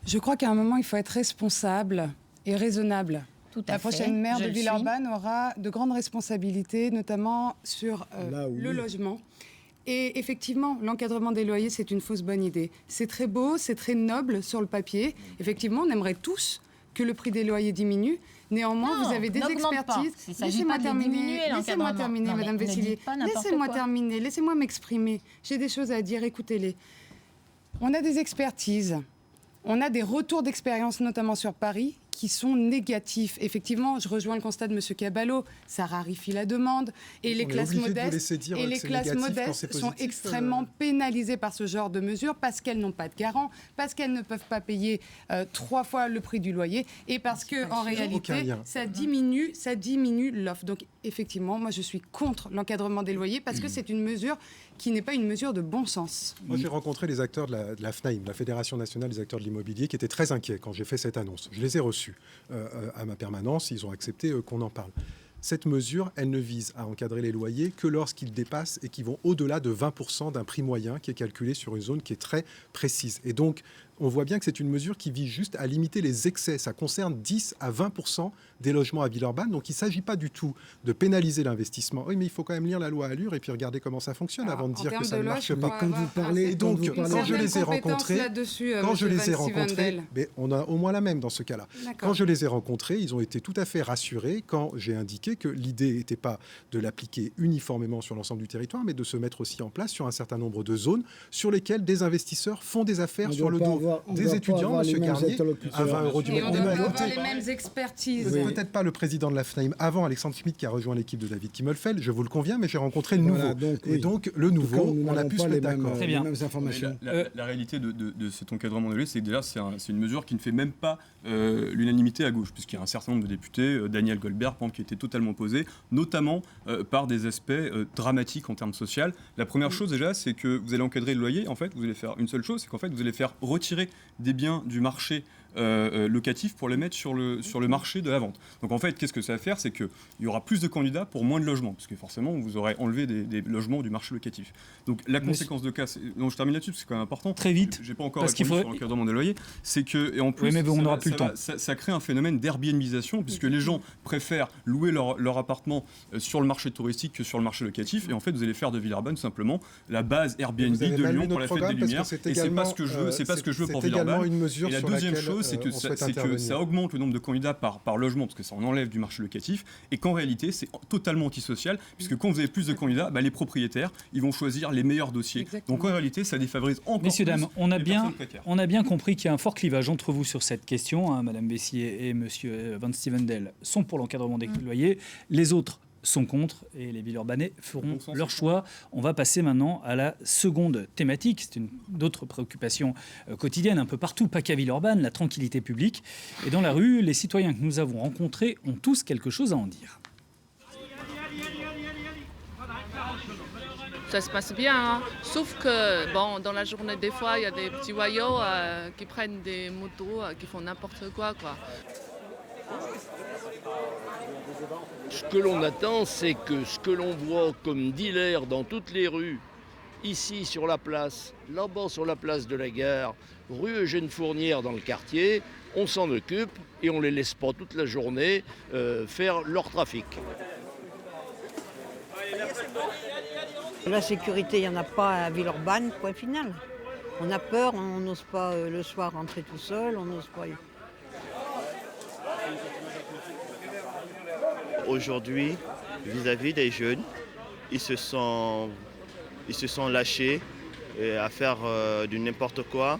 Je crois qu'à un moment, il faut être responsable et raisonnable. La prochaine maire de Villeurbanne aura de grandes responsabilités, notamment sur le logement. Et effectivement, l'encadrement des loyers, c'est une fausse bonne idée. C'est très beau, c'est très noble sur le papier. Effectivement, on aimerait tous que le prix des loyers diminue. Néanmoins, vous avez des expertises. Laissez-moi terminer, Madame Vessilier. Laissez-moi terminer, laissez-moi m'exprimer. J'ai des choses à dire, écoutez-les. On a des expertises, on a des retours d'expérience, notamment sur Paris, qui sont négatifs. Effectivement, je rejoins le constat de M. Caballo, ça raréfie la demande et les classes modestes sont extrêmement pénalisées par ce genre de mesures parce qu'elles n'ont pas de garant, parce qu'elles ne peuvent pas payer 3 fois le prix du loyer et parce que en réalité, ça diminue l'offre. Donc effectivement, moi je suis contre l'encadrement des loyers parce que c'est une mesure qui n'est pas une mesure de bon sens. Moi, j'ai rencontré les acteurs de la FNAIM, la Fédération nationale des acteurs de l'immobilier, qui étaient très inquiets quand j'ai fait cette annonce. Je les ai reçus à ma permanence, ils ont accepté qu'on en parle. Cette mesure, elle ne vise à encadrer les loyers que lorsqu'ils dépassent et qui vont au-delà de 20% d'un prix moyen qui est calculé sur une zone qui est très précise. Et donc, on voit bien que c'est une mesure qui vise juste à limiter les excès. Ça concerne 10 à 20% des logements à Villeurbanne. Donc, il ne s'agit pas du tout de pénaliser l'investissement. Oui, mais il faut quand même lire la loi Allure et puis regarder comment ça fonctionne avant de dire que ça ne marche pas. Quand vous parlez, et donc, quand je les ai rencontrés, mais on a au moins la même dans ce cas-là. Quand je les ai rencontrés, ils ont été tout à fait rassurés quand j'ai indiqué que l'idée n'était pas de l'appliquer uniformément sur l'ensemble du territoire, mais de se mettre aussi en place sur un certain nombre de zones sur lesquelles des investisseurs font des affaires sur le dos des étudiants, M. Carnier, à 20 € du mois. Et on doit avoir les mêmes expertises. Peut-être pas le président de la FNAIM avant Alexandre Schmitt qui a rejoint l'équipe de David Kimmelfeld, je vous le conviens, mais j'ai rencontré le nouveau. Et donc le nouveau, on a pu se mettre d'accord. Très bien. La réalité de cet encadrement de loyer, c'est que déjà c'est une mesure qui ne fait même pas l'unanimité à gauche, puisqu'il y a un certain nombre de députés, Daniel Goldberg, qui étaient totalement opposés, notamment par des aspects dramatiques en termes sociaux. La première chose déjà, c'est que vous allez encadrer le loyer. En fait, vous allez faire une seule chose, c'est qu'en fait, vous allez faire retirer des biens du marché locatif pour les mettre sur le marché de la vente. Donc en fait, qu'est-ce que ça va faire? C'est qu'il y aura plus de candidats pour moins de logements, parce que forcément, vous aurez enlevé des logements du marché locatif. Donc la conséquence de cas, donc je termine là-dessus, parce que c'est quand même important. Très vite. J'ai pas encore répondu sur l'encadrement des loyers. C'est que, et en plus, mais on n'aura plus le temps. Ça crée un phénomène d'Airbnbisation, puisque les gens préfèrent louer leur appartement sur le marché touristique que sur le marché locatif. Et en fait, vous allez faire de Villeurbanne simplement la base Airbnb de Lyon pour la fête des Lumières. Et c'est pas ce que je veux. C'est pas ce que je veux pour Villeurbanne. Et la deuxième chose, c'est que ça augmente le nombre de candidats par logement, parce que ça en enlève du marché locatif, et qu'en réalité, c'est totalement antisocial, puisque quand vous avez plus de candidats, les propriétaires, ils vont choisir les meilleurs dossiers. Exactement. Donc en réalité, ça défavorise encore Messieurs, plus dames, on a bien compris qu'il y a un fort clivage entre vous sur cette question. Madame Bessier et Monsieur Van Stevendel sont pour l'encadrement des loyers. Les autres sont contre et les Villeurbanais feront leur choix. On va passer maintenant à la seconde thématique. C'est une d'autres préoccupations quotidiennes un peu partout, pas qu'à Villeurbanne, la tranquillité publique. Et dans la rue, les citoyens que nous avons rencontrés ont tous quelque chose à en dire. Ça se passe bien, hein. Sauf que dans la journée, des fois, il y a des petits voyous qui prennent des motos, qui font n'importe quoi. Ce que l'on attend, c'est que ce que l'on voit comme dealers dans toutes les rues, ici sur la place, là-bas sur la place de la gare, rue Eugène Fournière dans le quartier, on s'en occupe et on ne les laisse pas toute la journée faire leur trafic. La sécurité, il n'y en a pas à Villeurbanne, point final. On a peur, on n'ose pas le soir rentrer tout seul, on n'ose pas... Aujourd'hui, vis-à-vis des jeunes, ils se sont lâchés à faire du n'importe quoi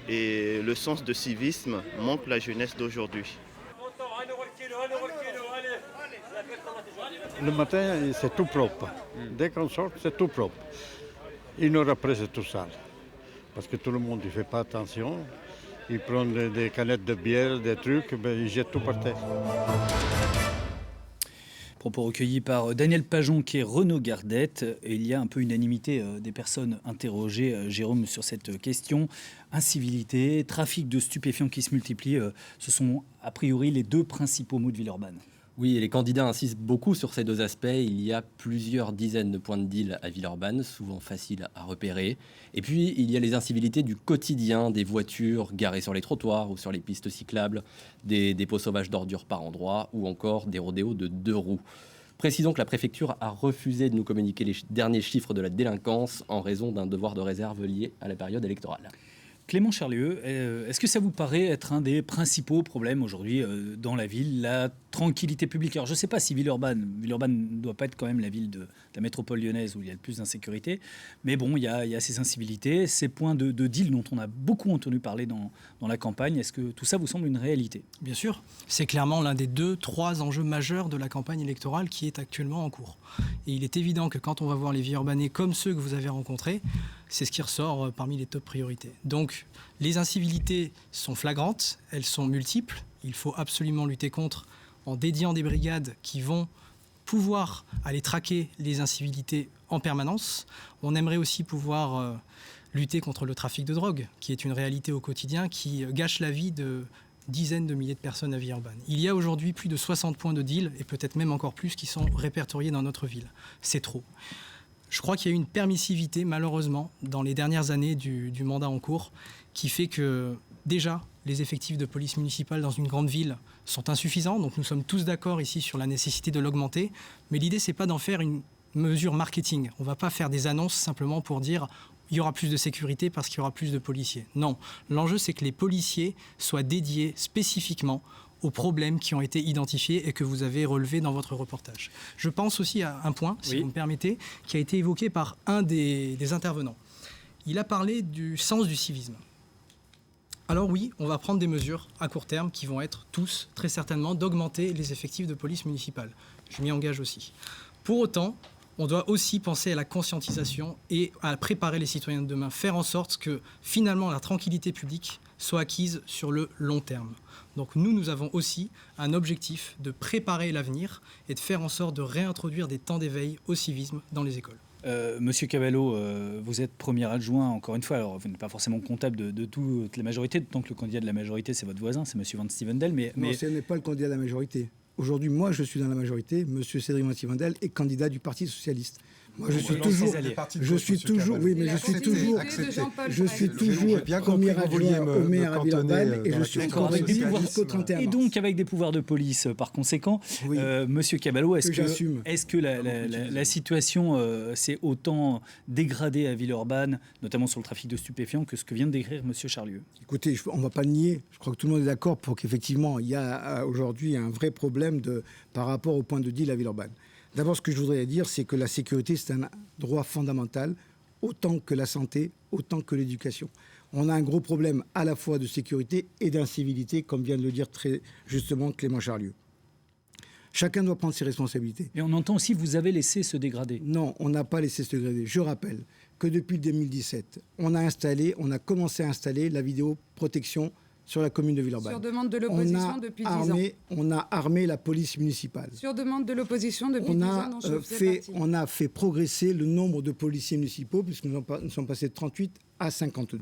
et le sens de civisme manque la jeunesse d'aujourd'hui. Le matin, c'est tout propre. Dès qu'on sort, c'est tout propre. Une heure après, c'est tout sale. Parce que tout le monde ne fait pas attention. Ils prennent des canettes de bière, des trucs, ils jettent tout par terre. Propos recueillis par Daniel Pajon, qui est Renaud Gardette. Et il y a un peu unanimité des personnes interrogées, Jérôme, sur cette question. Incivilité, trafic de stupéfiants qui se multiplient, ce sont a priori les deux principaux maux de Villeurbanne. Oui, et les candidats insistent beaucoup sur ces deux aspects. Il y a plusieurs dizaines de points de deal à Villeurbanne, souvent faciles à repérer. Et puis, il y a les incivilités du quotidien, des voitures garées sur les trottoirs ou sur les pistes cyclables, des dépôts sauvages d'ordures par endroits ou encore des rodéos de 2 roues. Précisons que la préfecture a refusé de nous communiquer les derniers chiffres de la délinquance en raison d'un devoir de réserve lié à la période électorale. Clément Charlieu, est-ce que ça vous paraît être un des principaux problèmes aujourd'hui dans la ville, la tranquillité publique? Alors je ne sais pas si Villeurbanne ne doit pas être quand même la ville de la métropole lyonnaise où il y a le plus d'insécurité, mais bon, il y a ces incivilités, ces points de deal dont on a beaucoup entendu parler dans la campagne. Est-ce que tout ça vous semble une réalité? Bien sûr, c'est clairement l'un des 2-3 enjeux majeurs de la campagne électorale qui est actuellement en cours. Et il est évident que quand on va voir les Villeurbanais comme ceux que vous avez rencontrés, c'est ce qui ressort parmi les top priorités. Donc, les incivilités sont flagrantes, elles sont multiples. Il faut absolument lutter contre en dédiant des brigades qui vont pouvoir aller traquer les incivilités en permanence. On aimerait aussi pouvoir lutter contre le trafic de drogue, qui est une réalité au quotidien, qui gâche la vie de dizaines de milliers de personnes à Villeurbanne. Il y a aujourd'hui plus de 60 points de deal, et peut-être même encore plus, qui sont répertoriés dans notre ville. C'est trop. Je crois qu'il y a eu une permissivité, malheureusement, dans les dernières années du mandat en cours, qui fait que, déjà, les effectifs de police municipale dans une grande ville sont insuffisants. Donc nous sommes tous d'accord ici sur la nécessité de l'augmenter. Mais l'idée, c'est pas d'en faire une mesure marketing. On ne va pas faire des annonces simplement pour dire il y aura plus de sécurité parce qu'il y aura plus de policiers. Non, l'enjeu, c'est que les policiers soient dédiés spécifiquement aux problèmes qui ont été identifiés et que vous avez relevés dans votre reportage. Je pense aussi à un point, si vous me permettez, qui a été évoqué par un des intervenants. Il a parlé du sens du civisme. Alors oui, on va prendre des mesures à court terme qui vont être tous, très certainement, d'augmenter les effectifs de police municipale. Je m'y engage aussi. Pour autant, on doit aussi penser à la conscientisation et à préparer les citoyens de demain, faire en sorte que finalement la tranquillité publique soit acquise sur le long terme. Donc nous avons aussi un objectif de préparer l'avenir et de faire en sorte de réintroduire des temps d'éveil au civisme dans les écoles. Monsieur Cavallo, vous êtes premier adjoint, encore une fois, alors vous n'êtes pas forcément comptable de toute la majorité, d'autant que le candidat de la majorité, c'est votre voisin, c'est monsieur Van Stevendel. Mais ce n'est pas le candidat de la majorité. Aujourd'hui, moi, je suis dans la majorité. Monsieur Cédric Van Stevendel est candidat du Parti socialiste. Moi, je suis toujours premier adjoint au maire à Villeurbanne et je suis convaincu jusqu'au 31 mars. Et donc, avec des pouvoirs de police, par conséquent, Monsieur Cavallo, est-ce que la situation s'est autant dégradée à Villeurbanne, notamment sur le trafic de stupéfiants, que ce que vient de décrire Monsieur Charlieu? Écoutez, on ne va pas le nier. Je crois que tout le monde est d'accord pour qu'effectivement, il y a aujourd'hui un vrai problème par rapport au point de deal à Villeurbanne. D'abord, ce que je voudrais dire, c'est que la sécurité, c'est un droit fondamental, autant que la santé, autant que l'éducation. On a un gros problème à la fois de sécurité et d'incivilité, comme vient de le dire très justement Clément Charlieu. Chacun doit prendre ses responsabilités. Et on entend aussi que vous avez laissé se dégrader. Non, on n'a pas laissé se dégrader. Je rappelle que depuis 2017, on a commencé à installer la vidéoprotection sur la commune de Villeurbanne. Sur demande de l'opposition depuis 10 ans. On a armé la police municipale. Sur demande de l'opposition depuis 10 ans, dont je faisais partie. On a fait progresser le nombre de policiers municipaux, puisque nous sommes passés de 38 à 52.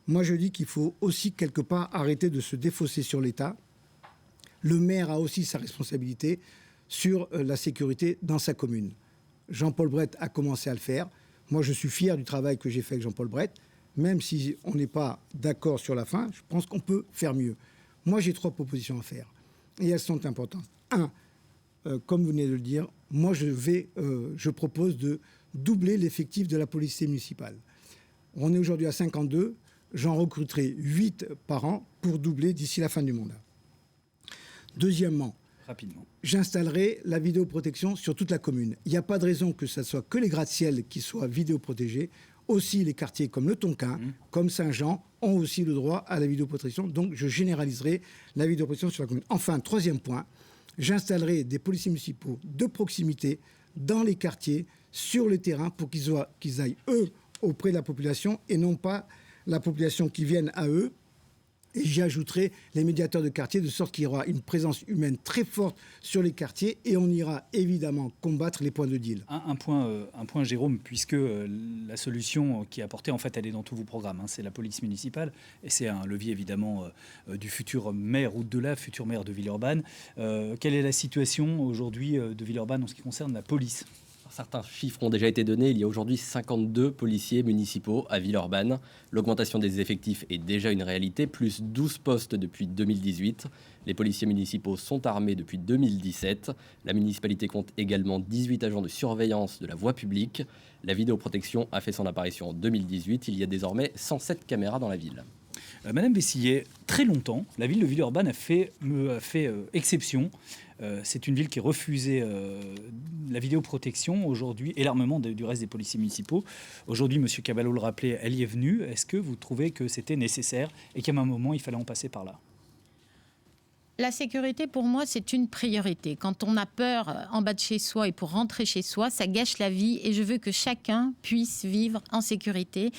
Moi, je dis qu'il faut aussi, quelque part, arrêter de se défausser sur l'État. Le maire a aussi sa responsabilité sur la sécurité dans sa commune. Jean-Paul Bret a commencé à le faire. Moi, je suis fier du travail que j'ai fait avec Jean-Paul Bret. Même si on n'est pas d'accord sur la fin, je pense qu'on peut faire mieux. Moi, j'ai 3 propositions à faire. Et elles sont importantes. 1, comme vous venez de le dire, moi, je propose de doubler l'effectif de la police municipale. On est aujourd'hui à 52. J'en recruterai 8 par an pour doubler d'ici la fin du mandat. Deuxièmement, j'installerai la vidéoprotection sur toute la commune. Il n'y a pas de raison que ce ne soit que les gratte-ciel qui soient vidéoprotégés. Aussi, les quartiers comme le Tonkin, comme Saint-Jean, ont aussi le droit à la vidéoprotection. Donc, je généraliserai la vidéoprotection sur la commune. Enfin, 3e point, j'installerai des policiers municipaux de proximité dans les quartiers, sur le terrain, pour qu'ils aillent, eux, auprès de la population et non pas la population qui vienne à eux. Et j'y ajouterai les médiateurs de quartier, de sorte qu'il y aura une présence humaine très forte sur les quartiers et on ira évidemment combattre les points de deal. Un point, Jérôme, puisque la solution qui est apportée, en fait, elle est dans tous vos programmes. C'est la police municipale et c'est un levier évidemment du futur maire ou de la future maire de Villeurbanne. Quelle est la situation aujourd'hui de Villeurbanne en ce qui concerne la police ? Certains chiffres ont déjà été donnés. Il y a aujourd'hui 52 policiers municipaux à Villeurbanne. L'augmentation des effectifs est déjà une réalité, plus 12 postes depuis 2018. Les policiers municipaux sont armés depuis 2017. La municipalité compte également 18 agents de surveillance de la voie publique. La vidéoprotection a fait son apparition en 2018. Il y a désormais 107 caméras dans la ville. Madame Vessillet, très longtemps, la ville de Villeurbanne a fait exception. C'est une ville qui refusait la vidéoprotection aujourd'hui et l'armement du reste des policiers municipaux. Aujourd'hui, M. Caballo le rappelait, elle y est venue. Est-ce que vous trouvez que c'était nécessaire et qu'à un moment, il fallait en passer par là ? La sécurité, pour moi, c'est une priorité. Quand on a peur en bas de chez soi et pour rentrer chez soi, ça gâche la vie et je veux que chacun puisse vivre en sécurité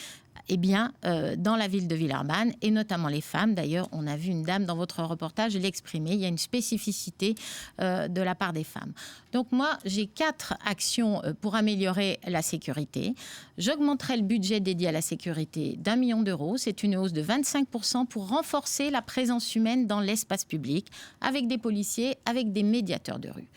dans la ville de Villeurbanne, et notamment les femmes. D'ailleurs, on a vu une dame dans votre reportage l'exprimer. Il y a une spécificité de la part des femmes. Donc moi, j'ai 4 actions pour améliorer la sécurité. J'augmenterai le budget dédié à la sécurité d'1 million d'euros. C'est une hausse de 25% pour renforcer la présence humaine dans l'espace public, avec des policiers, avec des médiateurs de rue.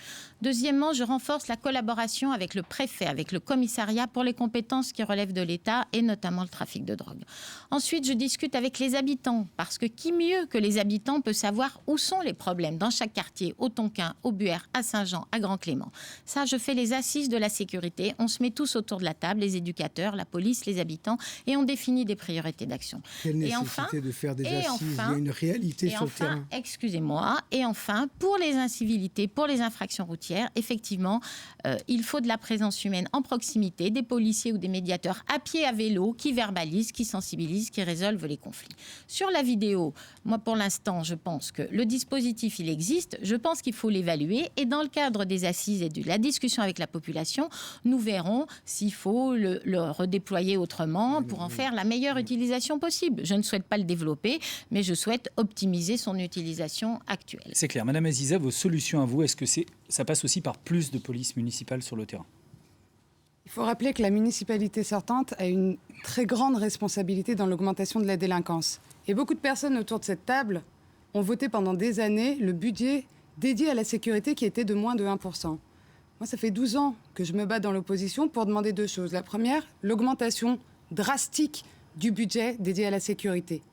Deuxièmement, je renforce la collaboration avec le préfet, avec le commissariat pour les compétences qui relèvent de l'État et notamment le trafic de drogue. Ensuite, je discute avec les habitants parce que qui mieux que les habitants peut savoir où sont les problèmes dans chaque quartier, au Tonkin, au Buère, à Saint-Jean, à Grand-Clément. Ça, je fais les assises de la sécurité. On se met tous autour de la table, les éducateurs, la police, les habitants, et on définit des priorités d'action. Quelle nécessité de faire des assises, il y a une réalité sur le terrain. Excusez-moi. Et enfin, pour les incivilités, pour les infractions routières, effectivement, il faut de la présence humaine en proximité, des policiers ou des médiateurs à pied, à vélo, qui verbalisent, qui sensibilisent, qui résolvent les conflits. Sur la vidéo, moi, pour l'instant, je pense que le dispositif, il existe. Je pense qu'il faut l'évaluer. Et dans le cadre des assises et de la discussion avec la population, nous verrons s'il faut le redéployer autrement pour en faire la meilleure utilisation possible. Je ne souhaite pas le développer, mais je souhaite optimiser son utilisation actuelle. C'est clair. Madame Aziza, vos solutions à vous, est-ce que ça passe aussi par plus de police municipale sur le terrain ? Il faut rappeler que la municipalité sortante a une très grande responsabilité dans l'augmentation de la délinquance. Et beaucoup de personnes autour de cette table ont voté pendant des années le budget dédié à la sécurité qui était de moins de 1%. Moi, ça fait 12 ans que je me bats dans l'opposition pour demander 2 choses. La première, l'augmentation drastique du budget dédié à la sécurité.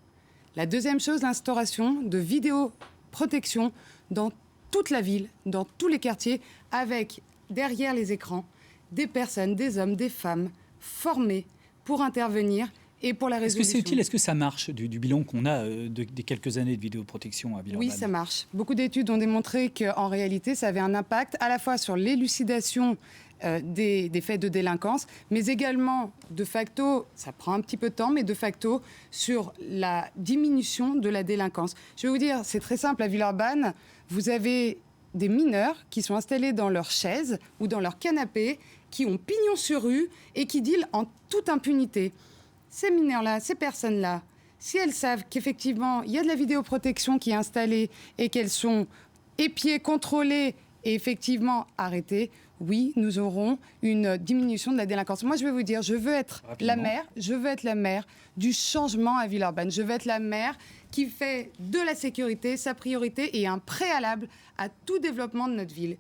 La deuxième chose, l'instauration de vidéoprotection dans toute la ville, dans tous les quartiers, avec derrière les écrans des personnes, des hommes, des femmes formés pour intervenir et pour la résolution. Est-ce que c'est utile ? Est-ce que ça marche du bilan qu'on a des quelques années de vidéoprotection à Villeurbanne ? Oui, ça marche. Beaucoup d'études ont démontré qu'en réalité, ça avait un impact à la fois sur l'élucidation des faits de délinquance, mais également, de facto, ça prend un petit peu de temps, mais de facto, sur la diminution de la délinquance. Je vais vous dire, c'est très simple, à Villeurbanne, vous avez des mineurs qui sont installés dans leur chaise ou dans leur canapé, qui ont pignon sur rue et qui dealent en toute impunité. Ces mineurs-là, ces personnes-là, si elles savent qu'effectivement, il y a de la vidéoprotection qui est installée et qu'elles sont épiées, contrôlées et effectivement arrêtées, oui, nous aurons une diminution de la délinquance. Moi, je vais vous dire, je veux être la maire du changement à Villeurbanne. Je veux être la maire qui fait de la sécurité sa priorité et un préalable à tout développement de notre ville.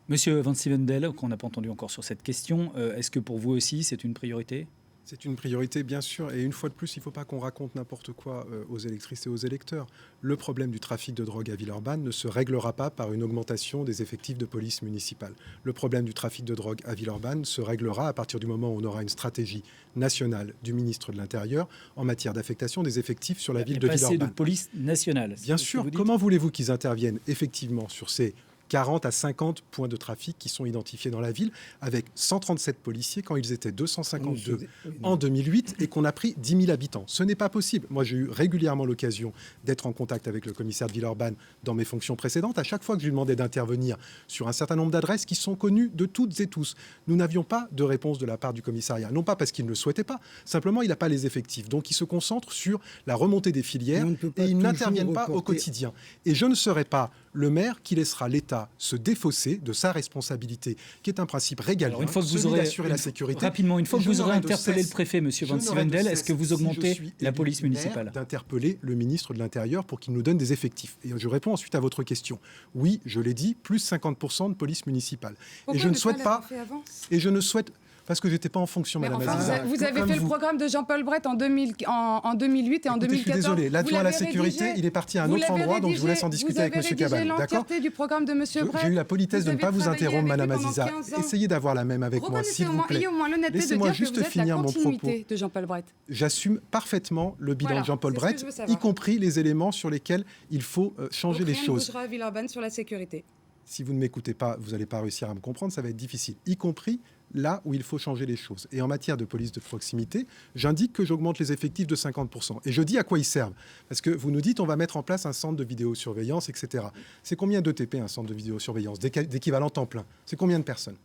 Monsieur Van Stevendel, qu'on n'a pas entendu encore sur cette question, est-ce que pour vous aussi c'est une priorité ? C'est une priorité, bien sûr. Et une fois de plus, il ne faut pas qu'on raconte n'importe quoi aux électrices et aux électeurs. Le problème du trafic de drogue à Villeurbanne ne se réglera pas par une augmentation des effectifs de police municipale. Le problème du trafic de drogue à Villeurbanne se réglera à partir du moment où on aura une stratégie nationale du ministre de l'Intérieur en matière d'affectation des effectifs sur la ville de Villeurbanne. Pas assez de police nationale. Bien sûr. Comment voulez-vous qu'ils interviennent effectivement sur ces 40 à 50 points de trafic qui sont identifiés dans la ville, avec 137 policiers quand ils étaient 252 en 2008 et qu'on a pris 10 000 habitants. Ce n'est pas possible. Moi, j'ai eu régulièrement l'occasion d'être en contact avec le commissaire de Villeurbanne dans mes fonctions précédentes. À chaque fois que je lui demandais d'intervenir sur un certain nombre d'adresses qui sont connues de toutes et tous, nous n'avions pas de réponse de la part du commissariat. Non pas parce qu'il ne le souhaitait pas, simplement il n'a pas les effectifs. Donc il se concentre sur la remontée des filières et ils n'interviennent pas au quotidien. Et je ne serai pas le maire qui laissera l'État l'État se défausser de sa responsabilité, qui est un principe régalien, Alors, une fois que vous celui aurez d'assurer la sécurité. Rapidement, une fois que vous aurez n'aurai de interpellé cesse- le préfet, M. je Van n'aurai de Sivendel, est-ce que cesse, vous si je augmentez suis la élu police maire, municipale? D'interpeller le ministre de l'Intérieur pour qu'il nous donne des effectifs. Et je réponds ensuite à votre question. Oui, je l'ai dit, plus 50% de police municipale. Pourquoi Et je ne ne souhaite pas l'avoir pas... fait avant ? Et je ne souhaite... Parce que j'étais pas en fonction, Mais Madame enfin, Aziza. vous avez Comme fait le vous. programme de Jean-Paul Brett en 2008 et en Écoutez, 2014. je suis désolé. L'adjoint à la sécurité, il est parti à un autre endroit, donc je vous laisse en discuter avec M. Cabane. D'accord ? L'entièreté du programme de M. Brett. J'ai eu la politesse de ne pas vous avez travaillé interrompre, avec Madame lui pendant Aziza. 15 ans. Essayez d'avoir la même avec moi, s'il vous plaît. Ayez au moins l'honnêteté de Laissez-moi dire que juste vous êtes la finir mon propos. continuité de Jean-Paul Brett. J'assume parfaitement le bilan Voilà, de Jean-Paul c'est ce que Brett, je veux savoir. y compris les éléments sur lesquels il faut changer les Rien ne choses. bougera à Villeurbanne sur la sécurité. Si vous ne m'écoutez pas, vous n'allez pas réussir à me comprendre, ça va être difficile, y compris là où il faut changer les choses. Et en matière de police de proximité, j'indique que j'augmente les effectifs de 50%. Et je dis à quoi ils servent. Parce que vous nous dites, on va mettre en place un centre de vidéosurveillance, etc. C'est combien d'ETP, un centre de vidéosurveillance, d'équivalent temps plein? C'est combien de personnes?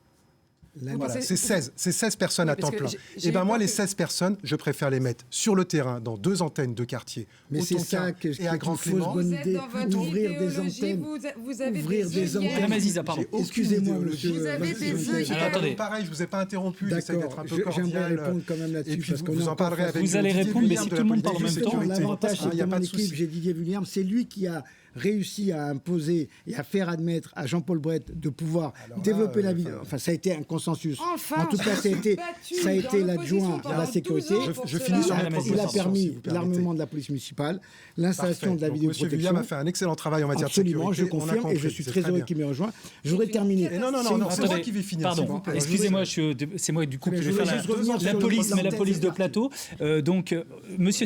Voilà, c'est 16 personnes à temps plein. Et bien moi, les 16 personnes, je préfère les mettre sur le terrain, dans 2 antennes de quartier, Mais au c'est Tonkin ça que et à Grand fausse Clément. bonne idée, ouvrir des antennes. Vous avez Ouvrir des antennes. Madame Aziza, pardon. Excusez-moi, monsieur. Vous avez des œufs. Alors, attendez. Pareil, je vous ai pas interrompu, j'essaie d'être un peu D'accord, j'aimerais cordial. répondre quand même Et là-dessus. puis parce qu'on vous est en encore parlerez face- avec Vous allez Didier répondre, mais William si de tout le la monde parle en police même de temps, sécurité. L'avantage, Il n'y c'est a que pas mon de équipe, souci. j'ai Didier William, c'est lui qui a réussi à imposer et à faire admettre à Jean-Paul Brett de pouvoir développer la vie. Enfin, ça a été un consensus. Enfin, En tout cas, ça a été l'adjoint à la sécurité. Je finis sur Il ma a proposition, si permis vous permettez. l'armement de la police municipale, l'installation Parfait. de la Donc, Monsieur vidéoprotection. William a fait un excellent travail en matière Absolument, de je sécurité. On a confirme et je compris, suis c'est très très heureux bien. qu'il me rejoint. Je voudrais terminer. Et non, c'est moi Attendez, qui vais finir. Pardon, s'il vous plaît. excusez-moi, c'est moi du coup Mais qui je vais voulais faire juste revenir la sur le police, mais la l'antenne, police c'est de parti. plateau. Monsieur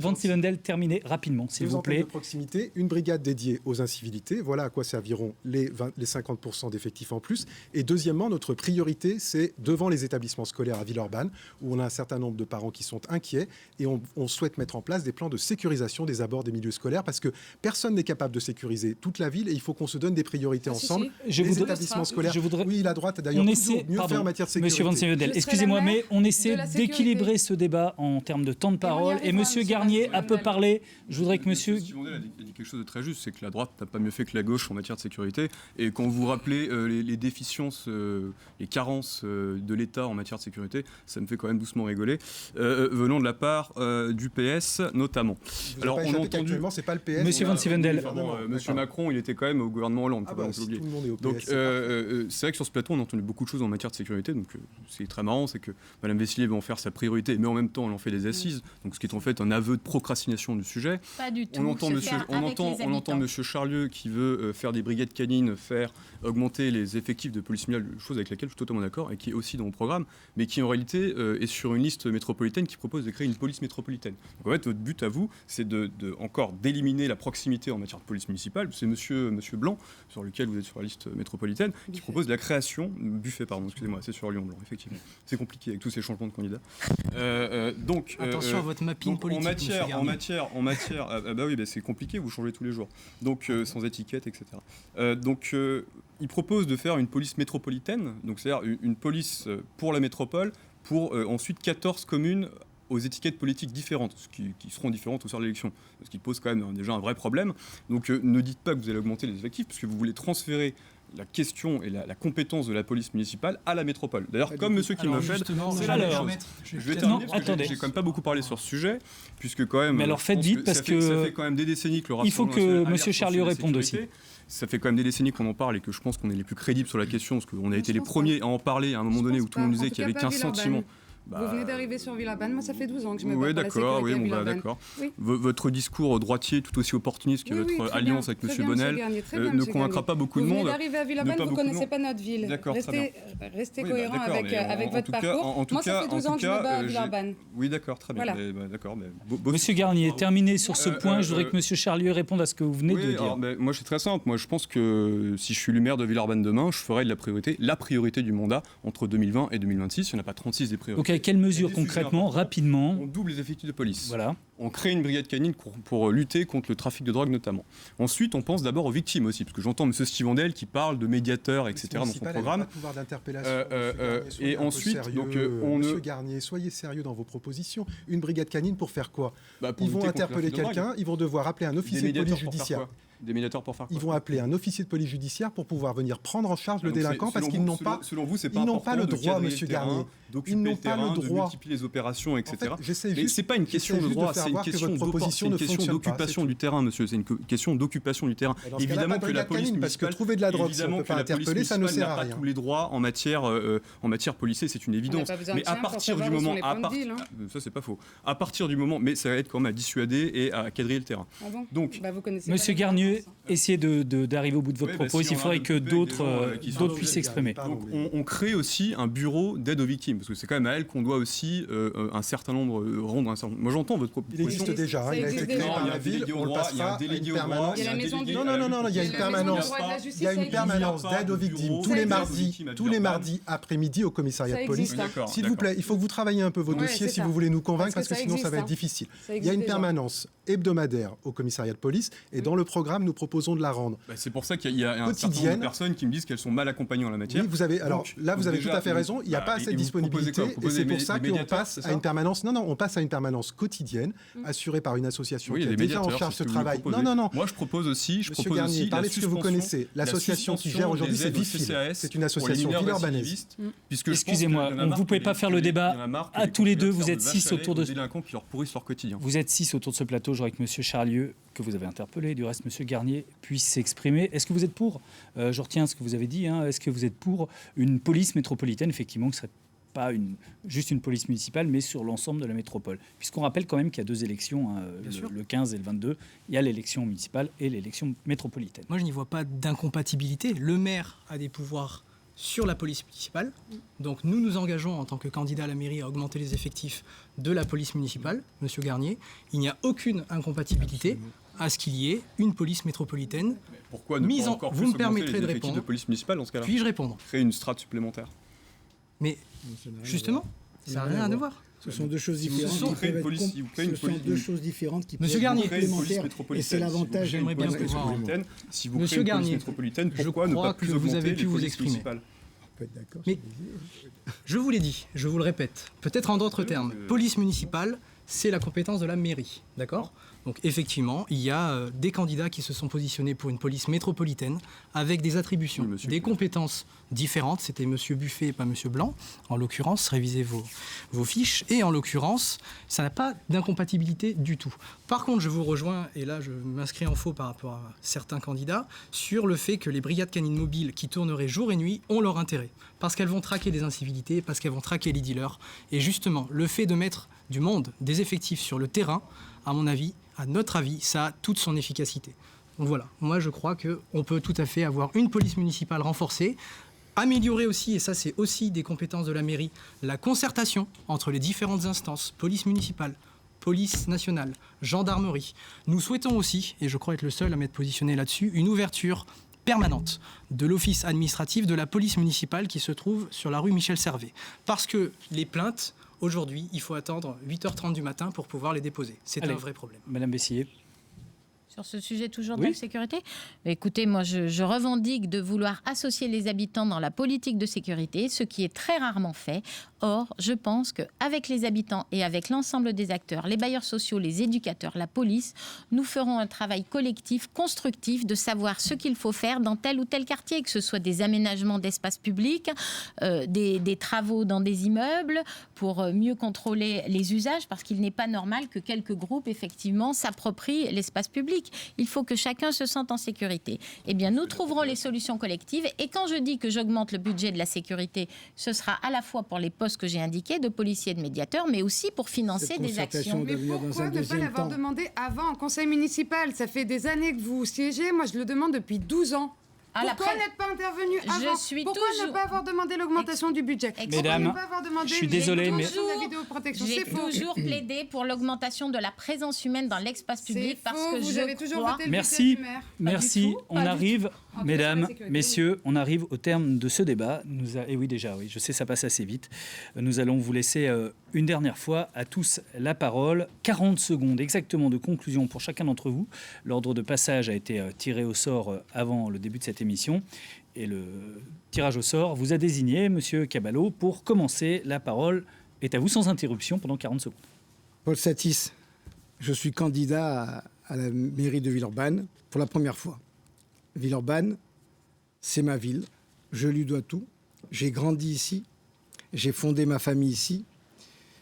Van Sivendel, terminez rapidement, s'il 2 vous antennes plaît. de proximité, une brigade dédiée aux incivilités. Voilà à quoi serviront les 50% d'effectifs en plus. Et deuxièmement, notre priorité, c'est devant les établissements scolaires à Villeurbanne, où on a un certain nombre de parents qui sont inquiets, et on souhaite mettre en place des plans de sécurisation des abords des milieux scolaires, parce que personne n'est capable de sécuriser toute la ville, et il faut qu'on se donne des priorités ensemble. Les établissements scolaires. Oui, la droite a d'ailleurs toujours mieux fait en matière de sécurité. Monsieur Van Sivendel, excusez-moi, mais on essaie d'équilibrer ce débat en termes de temps de parole. Et Monsieur Garnier a peu parlé. Je voudrais que Monsieur Sivendel a dit quelque chose de très juste, c'est que la droite n'a pas mieux fait que la gauche en matière de sécurité. Et quand vous rappelez les déficiences, les carences de l'État en matière de sécurité, ça me fait quand même doucement rigoler, venant de la part du PS notamment. Alors, on a entendu, c'est pas le PS. Monsieur Van Sivendel. Monsieur Macron, il était quand même au gouvernement Hollande, faut pas non plus si oublier. tout le monde est au PS, Donc, c'est parfait. c'est vrai que sur ce plateau, on a entendu beaucoup de choses en matière de sécurité. Donc, c'est très marrant, c'est que Madame Vesilier va en faire sa priorité, mais en même temps, elle en fait des assises. Donc, ce qui est en fait un aveu de procrastination du sujet. Pas du tout. On entend se Monsieur, faire on avec entend, les on entend habitants. Monsieur Charlieu qui veut faire des brigades canines, faire augmenter les effectifs de police municipale, chose avec laquelle je suis totalement d'accord et qui est aussi dans mon programme, mais qui en réalité est sur une liste métropolitaine qui propose de créer une police métropolitaine. Donc en fait, votre but à vous, c'est encore d'éliminer la proximité en matière de police municipale. C'est Monsieur Blanc, sur lequel vous êtes sur la liste métropolitaine, qui propose la création, Buffet, pardon, excusez-moi, c'est sur Lyon-Blanc, effectivement. C'est compliqué avec tous ces changements de candidats. Donc, attention à votre mapping politique. en matière, bah oui, bah c'est compliqué, vous changez tous les jours. Donc, sans étiquette, etc. Donc, il propose de faire une police métropolitaine, donc c'est-à-dire une police pour la métropole, pour ensuite 14 communes aux étiquettes politiques différentes, qui seront différentes au soir de l'élection, ce qui pose quand même déjà un vrai problème. Donc ne dites pas que vous allez augmenter les effectifs, puisque vous voulez transférer la question et la compétence de la police municipale à la métropole. D'ailleurs, comme monsieur Kilmefeld, c'est la même chose. Je vais terminer parce que j'ai quand même pas beaucoup parlé sur ce sujet, puisque quand même... Mais alors faites vite, parce que... Ça fait quand même des décennies que le il faut Rassemblement que monsieur Charlieu réponde aussi. Ça fait quand même des décennies qu'on en parle et que je pense qu'on est les plus crédibles sur la question, parce qu'on a été les premiers à en parler à un moment donné où tout le monde disait qu'il n'y avait qu'un sentiment. Vous venez d'arriver sur Villeurbanne, moi ça fait 12 ans que je me bats Oui, pour la sécurité d'accord, oui, à bon, Villeurbanne. d'accord. Oui. Votre discours droitier, tout aussi opportuniste que Oui, votre très alliance bien, avec très M. bien, Bonnel, Garnier, très bien, ne monsieur convaincra Garnier. pas beaucoup de Vous monde. venez d'arriver à Villeurbanne, vous ne connaissez pas notre ville. D'accord, très bien. Restez Oui, cohérent d'accord, avec, mais avec en votre tout cas, parcours. Moi ça fait 12 ans que je me bats à Villeurbanne. Oui, d'accord, très bien. Voilà. D'accord, Monsieur Garnier, terminez sur ce point. Je voudrais que monsieur Charlieu réponde à ce que vous venez de dire. Alors, moi, c'est très simple. Moi, je pense que si je suis le maire de Villeurbanne demain, je ferai de la priorité du mandat entre 2020 et 2026. Il n'y en a pas 36 des priorités. Donc, à quelle mesure concrètement, rapidement, on double les effectifs de police. Voilà. On crée une brigade canine pour lutter contre le trafic de drogue notamment. Ensuite, on pense d'abord aux victimes aussi, parce que j'entends M. Stivandel qui parle de médiateurs, etc. dans son programme. Pas de pouvoir d'interpellation. Et ensuite, Monsieur Garnier, soyez sérieux dans vos propositions. Une brigade canine pour faire quoi? Ils vont interpeller quelqu'un, ils vont devoir appeler un officier de police judiciaire. Des médiateurs pour faire quoi? Ils vont appeler un officier de police judiciaire pour pouvoir venir prendre en charge le délinquant parce qu'ils n'ont pas. Selon vous, c'est pas ils n'ont pas le droit, Monsieur Garnier. Ils n'ont pas le droit de multiplier les opérations, etc. En fait, mais c'est pas une question de droit, c'est une question d'occupation du terrain, monsieur. C'est une question d'occupation du terrain. Évidemment que la police municipale, parce que trouver de la drogue, si on peut pas interpeller, ça ne sert à rien. N'a pas tous les droits en matière policière, c'est une évidence. Mais à partir du moment, ça c'est pas faux. À partir du moment, mais ça va être quand même à dissuader et à cadrer le terrain. Donc, Monsieur Garnier, essayez d'arriver au bout de votre propos. Il faudrait que d'autres puissent s'exprimer. On crée aussi un bureau d'aide aux victimes, parce que c'est quand même à elle qu'on doit aussi un certain nombre rendre un certain nombre. Moi j'entends votre proposition. Il existe déjà, il a été créé par la ville, on le passera à une permanence. Non, il y a une permanence. Il y a une permanence d'aide aux victimes tous les mardis après-midi au commissariat de police. S'il vous plaît, il faut que vous travailliez un peu vos dossiers si vous voulez nous convaincre, parce que sinon ça va être difficile. Il y a une permanence hebdomadaire au commissariat de police, et dans le programme, nous proposons de la rendre. C'est pour ça qu'il y a un certain nombre de personnes qui me disent qu'elles sont mal accompagnées en la matière. Oui, vous avez tout à fait raison. Il n'y a pas assez de disponibilité, et c'est pour ça qu'on passe à une permanence. Non, on passe à une permanence quotidienne, assurée par une association qui a déjà en charge ce travail. Non. Moi, je propose aussi. Monsieur Garnier, parlez de ce que vous connaissez. L'association qui gère aujourd'hui, c'est Vifil. C'est une association villeurbannaise. Excusez-moi, vous ne pouvez pas faire le débat à tous les deux. Vous êtes 6 autour de. Délinquants qui leur pourrissent leur quotidien. Vous êtes 6 autour de ce plateau. J'aurais que Monsieur Charlieu, que vous avez interpellé, du reste Monsieur Garnier, puisse s'exprimer. Est-ce que vous êtes pour je retiens ce que vous avez dit. Est-ce que vous êtes pour une police métropolitaine, effectivement, qui serait pas juste une police municipale, mais sur l'ensemble de la métropole? Puisqu'on rappelle quand même qu'il y a 2 élections, le 15 et le 22. Il y a l'élection municipale et l'élection métropolitaine. Moi, je n'y vois pas d'incompatibilité. Le maire a des pouvoirs sur la police municipale. Donc nous nous engageons en tant que candidat à la mairie à augmenter les effectifs de la police municipale, Monsieur Garnier. Il n'y a aucune incompatibilité à ce qu'il y ait une police métropolitaine. Pourquoi ne pas encore vous me permettrez de répondre de police municipale dans ce cas-là? Puis-je répondre? Créer une strate supplémentaire. Mais justement, ça n'a rien à voir. Ce sont deux choses différentes. Ce sont deux choses différentes qui peuvent Monsieur Garnier, et c'est l'avantage. J'aimerais bien pouvoir. Si vous créez une police métropolitaine, pourquoi ne pas plus augmenter les polices municipales? Mais je vous l'ai dit, je vous le répète, peut-être en d'autres termes, police municipale, c'est la compétence de la mairie, d'accord? Donc effectivement, il y a des candidats qui se sont positionnés pour une police métropolitaine avec des attributions, des compétences différentes. C'était M. Buffet et pas M. Blanc, en l'occurrence, révisez vos fiches. Et en l'occurrence, ça n'a pas d'incompatibilité du tout. Par contre, je vous rejoins, et là je m'inscris en faux par rapport à certains candidats, sur le fait que les brigades canines mobiles qui tourneraient jour et nuit ont leur intérêt. Parce qu'elles vont traquer des incivilités, parce qu'elles vont traquer les dealers. Et justement, le fait de mettre du monde, des effectifs sur le terrain, à mon avis, à notre avis, ça a toute son efficacité. Donc voilà, moi je crois qu'on peut tout à fait avoir une police municipale renforcée, améliorer aussi, et ça c'est aussi des compétences de la mairie, la concertation entre les différentes instances, police municipale, police nationale, gendarmerie. Nous souhaitons aussi, et je crois être le seul à m'être positionné là-dessus, une ouverture permanente de l'office administratif de la police municipale qui se trouve sur la rue Michel Servet. Parce que les plaintes, aujourd'hui, il faut attendre 8h30 du matin pour pouvoir les déposer. C'est un vrai problème. Madame Bessier. Sur ce sujet toujours de la sécurité, écoutez, moi je revendique de vouloir associer les habitants dans la politique de sécurité, ce qui est très rarement fait. Or, je pense qu'avec les habitants et avec l'ensemble des acteurs, les bailleurs sociaux, les éducateurs, la police, nous ferons un travail collectif, constructif, de savoir ce qu'il faut faire dans tel ou tel quartier, que ce soit des aménagements d'espaces publics, des travaux dans des immeubles, pour mieux contrôler les usages, parce qu'il n'est pas normal que quelques groupes, effectivement, s'approprient l'espace public. Il faut que chacun se sente en sécurité. Eh bien, nous trouverons les solutions collectives. Et quand je dis que j'augmente le budget de la sécurité, ce sera à la fois pour les postes que j'ai indiqués, de policiers et de médiateurs, mais aussi pour financer des actions. Mais pourquoi ne pas l'avoir demandé avant en conseil municipal? Ça fait des années que vous siégez. Moi, je le demande depuis 12 ans. Pourquoi n'êtes pas intervenu avant? Pourquoi ne pas avoir demandé l'augmentation du budget? Mesdames, je suis désolé, mais j'ai toujours plaidé pour l'augmentation de la présence humaine dans l'espace public parce que vous avez toujours voté le Merci, budget du maire. merci. On arrive Mesdames, messieurs, on arrive au terme de ce débat. Et oui, déjà, oui, je sais, ça passe assez vite. Nous allons vous laisser une dernière fois à tous la parole. 40 secondes exactement de conclusion pour chacun d'entre vous. L'ordre de passage a été tiré au sort avant le début de cette émission. Et le tirage au sort vous a désigné, Monsieur Caballo, pour commencer. La parole est à vous sans interruption pendant 40 secondes. Paul Satis, je suis candidat à la mairie de Villeurbanne pour la première fois. Villeurbanne, c'est ma ville, je lui dois tout. J'ai grandi ici, j'ai fondé ma famille ici,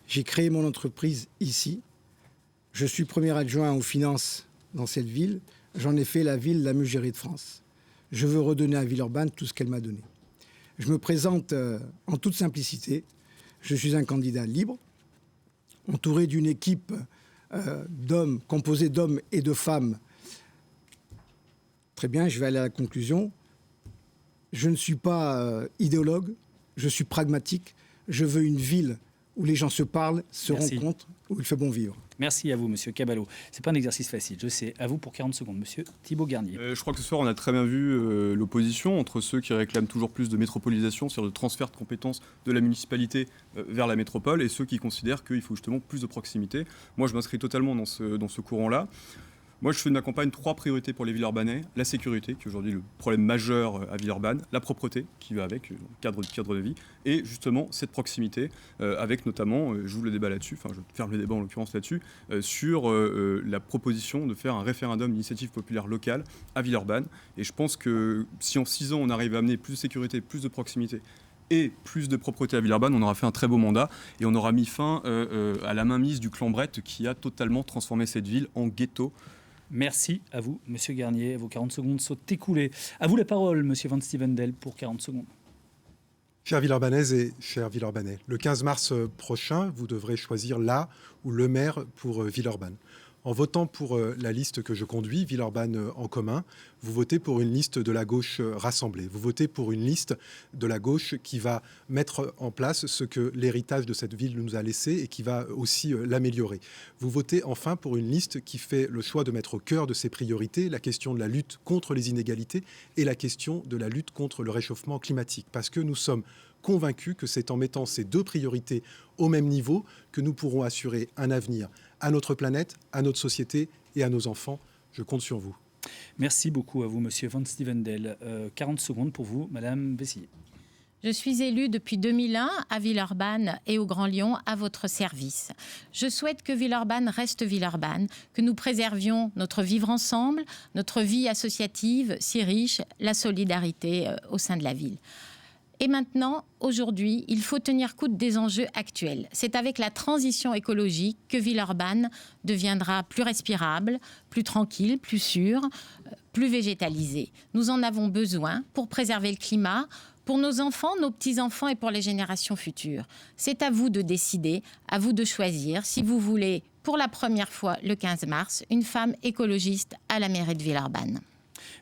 j'ai créé mon entreprise ici. Je suis premier adjoint aux finances dans cette ville, j'en ai fait la ville la mieux gérée de France. Je veux redonner à Villeurbanne tout ce qu'elle m'a donné. Je me présente en toute simplicité, je suis un candidat libre, entouré d'une équipe d'hommes, composée d'hommes et de femmes. Très bien, je vais aller à la conclusion. Je ne suis pas idéologue, je suis pragmatique. Je veux une ville où les gens se parlent, se rencontrent, où il fait bon vivre. Merci à vous, Monsieur Caballo. C'est pas un exercice facile, je sais. À vous pour 40 secondes, Monsieur Thibault Garnier. Je crois que ce soir, on a très bien vu l'opposition entre ceux qui réclament toujours plus de métropolisation, c'est-à-dire de transfert de compétences de la municipalité vers la métropole, et ceux qui considèrent qu'il faut justement plus de proximité. Moi, je m'inscris totalement dans ce courant-là. Moi, je fais de ma campagne 3 priorités pour les Villeurbanais. La sécurité, qui est aujourd'hui le problème majeur à Villeurbanne. La propreté, qui va avec, le cadre de vie. Et justement, cette proximité, avec notamment, j'ouvre le débat là-dessus, enfin, je ferme le débat en l'occurrence là-dessus, sur la proposition de faire un référendum d'initiative populaire locale à Villeurbanne. Et je pense que si en 6 ans, on arrive à amener plus de sécurité, plus de proximité, et plus de propreté à Villeurbanne, on aura fait un très beau mandat et on aura mis fin à la mainmise du clan Brett qui a totalement transformé cette ville en ghetto. Merci à vous, Monsieur Garnier. Vos 40 secondes sont écoulées. À vous la parole, Monsieur Van Stevendel, pour 40 secondes. Chères Villeurbanaises et chers Villeurbanais, le 15 mars prochain, vous devrez choisir la ou le maire pour Villeurbanne. En votant pour la liste que je conduis, Villeurbanne en commun, vous votez pour une liste de la gauche rassemblée. Vous votez pour une liste de la gauche qui va mettre en place ce que l'héritage de cette ville nous a laissé et qui va aussi l'améliorer. Vous votez enfin pour une liste qui fait le choix de mettre au cœur de ses priorités la question de la lutte contre les inégalités et la question de la lutte contre le réchauffement climatique. Parce que nous sommes convaincus que c'est en mettant ces 2 priorités au même niveau que nous pourrons assurer un avenir à notre planète, à notre société et à nos enfants. Je compte sur vous. Merci beaucoup à vous, Monsieur Van Stevendel. 40 secondes pour vous, Madame Vessier. Je suis élue depuis 2001 à Villeurbanne et au Grand Lyon à votre service. Je souhaite que Villeurbanne reste Villeurbanne, que nous préservions notre vivre ensemble, notre vie associative si riche, la solidarité au sein de la ville. Et maintenant, aujourd'hui, il faut tenir compte des enjeux actuels. C'est avec la transition écologique que Villeurbanne deviendra plus respirable, plus tranquille, plus sûre, plus végétalisée. Nous en avons besoin pour préserver le climat, pour nos enfants, nos petits-enfants et pour les générations futures. C'est à vous de décider, à vous de choisir si vous voulez, pour la première fois le 15 mars, une femme écologiste à la mairie de Villeurbanne.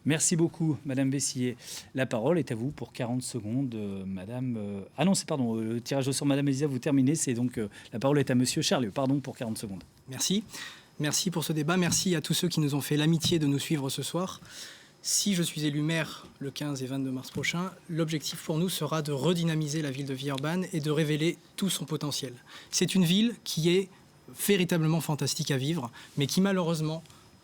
Merci beaucoup, Madame Vessier. La parole est à vous pour 40 secondes, Madame... Ah non, le tirage au sort, Madame Elisa, vous terminez. C'est donc la parole est à Monsieur Charlieu. Pardon pour 40 secondes. Merci. Merci pour ce débat. Merci à tous ceux qui nous ont fait l'amitié de nous suivre ce soir. Si je suis élu maire le 15 et 22 mars prochain, l'objectif pour nous sera de redynamiser la ville de Villeurbanne et de révéler tout son potentiel. C'est une ville qui est véritablement fantastique à vivre, mais qui malheureusement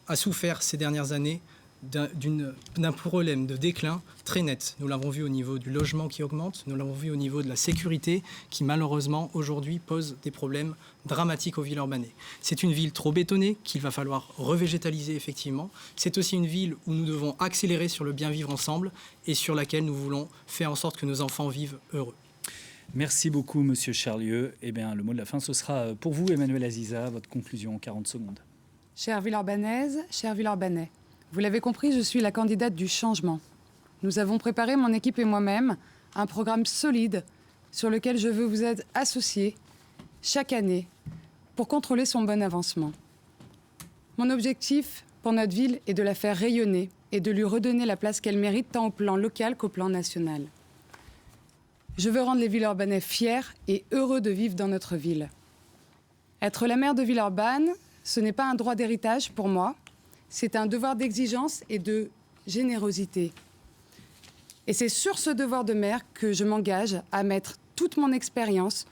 a souffert ces dernières années d'un problème de déclin très net. Nous l'avons vu au niveau du logement qui augmente, nous l'avons vu au niveau de la sécurité qui malheureusement aujourd'hui pose des problèmes dramatiques aux Villeurbanais. C'est une ville trop bétonnée qu'il va falloir revégétaliser effectivement. C'est aussi une ville où nous devons accélérer sur le bien vivre ensemble et sur laquelle nous voulons faire en sorte que nos enfants vivent heureux. Merci beaucoup, Monsieur Charlieu. Eh bien, le mot de la fin, ce sera pour vous, Emmanuel Aziza, votre conclusion en 40 secondes. Chères Villeurbanaises, chers Villeurbanais, vous l'avez compris, je suis la candidate du changement. Nous avons préparé, mon équipe et moi-même, un programme solide sur lequel je veux vous être associés chaque année pour contrôler son bon avancement. Mon objectif pour notre ville est de la faire rayonner et de lui redonner la place qu'elle mérite tant au plan local qu'au plan national. Je veux rendre les Villeurbanais fiers et heureux de vivre dans notre ville. Être la maire de Villeurbanne, ce n'est pas un droit d'héritage pour moi, c'est un devoir d'exigence et de générosité. Et c'est sur ce devoir de maire que je m'engage à mettre toute mon expérience,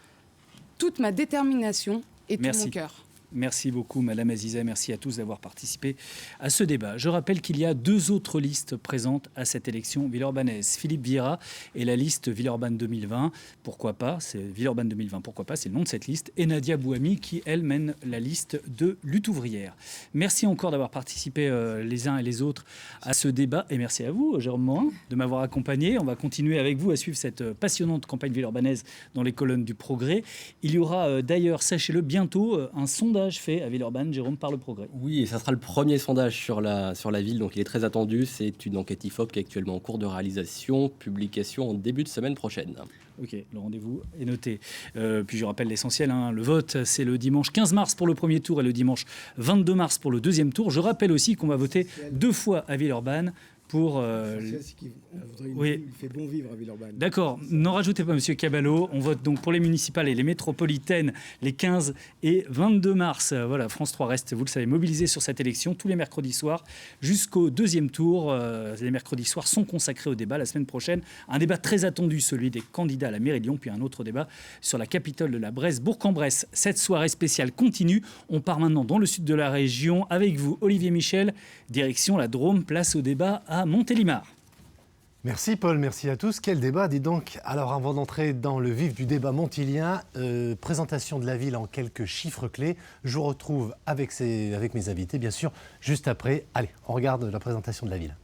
toute ma détermination et tout mon cœur. Merci beaucoup, Madame Aziza. Merci à tous d'avoir participé à ce débat. Je rappelle qu'il y a 2 autres listes présentes à cette élection villeurbannaise. Philippe Vieira et la liste Villeurbanne 2020. Pourquoi pas? C'est Villeurbanne 2020. Pourquoi pas? C'est le nom de cette liste. Et Nadia Bouhami qui, elle, mène la liste de Lutte ouvrière. Merci encore d'avoir participé les uns et les autres à ce débat. Et merci à vous, Jérôme Morin, de m'avoir accompagné. On va continuer avec vous à suivre cette passionnante campagne villeurbannaise dans les colonnes du Progrès. Il y aura d'ailleurs, sachez-le, bientôt un sondage fait à Villeurbanne, Jérôme, par le Progrès. Oui, et ça sera le premier sondage sur la ville, donc il est très attendu. C'est une enquête IFOP qui est actuellement en cours de réalisation, publication en début de semaine prochaine. Ok, le rendez-vous est noté. Puis je rappelle l'essentiel, le vote, c'est le dimanche 15 mars pour le premier tour et le dimanche 22 mars pour le deuxième tour. Je rappelle aussi qu'on va voter 2 fois à Villeurbanne. Pour il fait bon vivre à Villeurbanne. D'accord, n'en rajoutez pas, Monsieur Caballo. On vote donc pour les municipales et les métropolitaines les 15 et 22 mars. Voilà, France 3 reste, vous le savez, mobilisé sur cette élection tous les mercredis soirs jusqu'au deuxième tour. Les mercredis soirs sont consacrés au débat. La semaine prochaine, un débat très attendu, celui des candidats à la mairie de Lyon, puis un autre débat sur la capitale de la Bresse, Bourg-en-Bresse. Cette soirée spéciale continue. On part maintenant dans le sud de la région avec vous, Olivier Michel. Direction la Drôme, place au débat à Montélimar. Merci Paul, merci à tous. Quel débat, dis donc. Alors avant d'entrer dans le vif du débat montilien, présentation de la ville en quelques chiffres clés. Je vous retrouve avec mes invités, bien sûr, juste après. Allez, on regarde la présentation de la ville.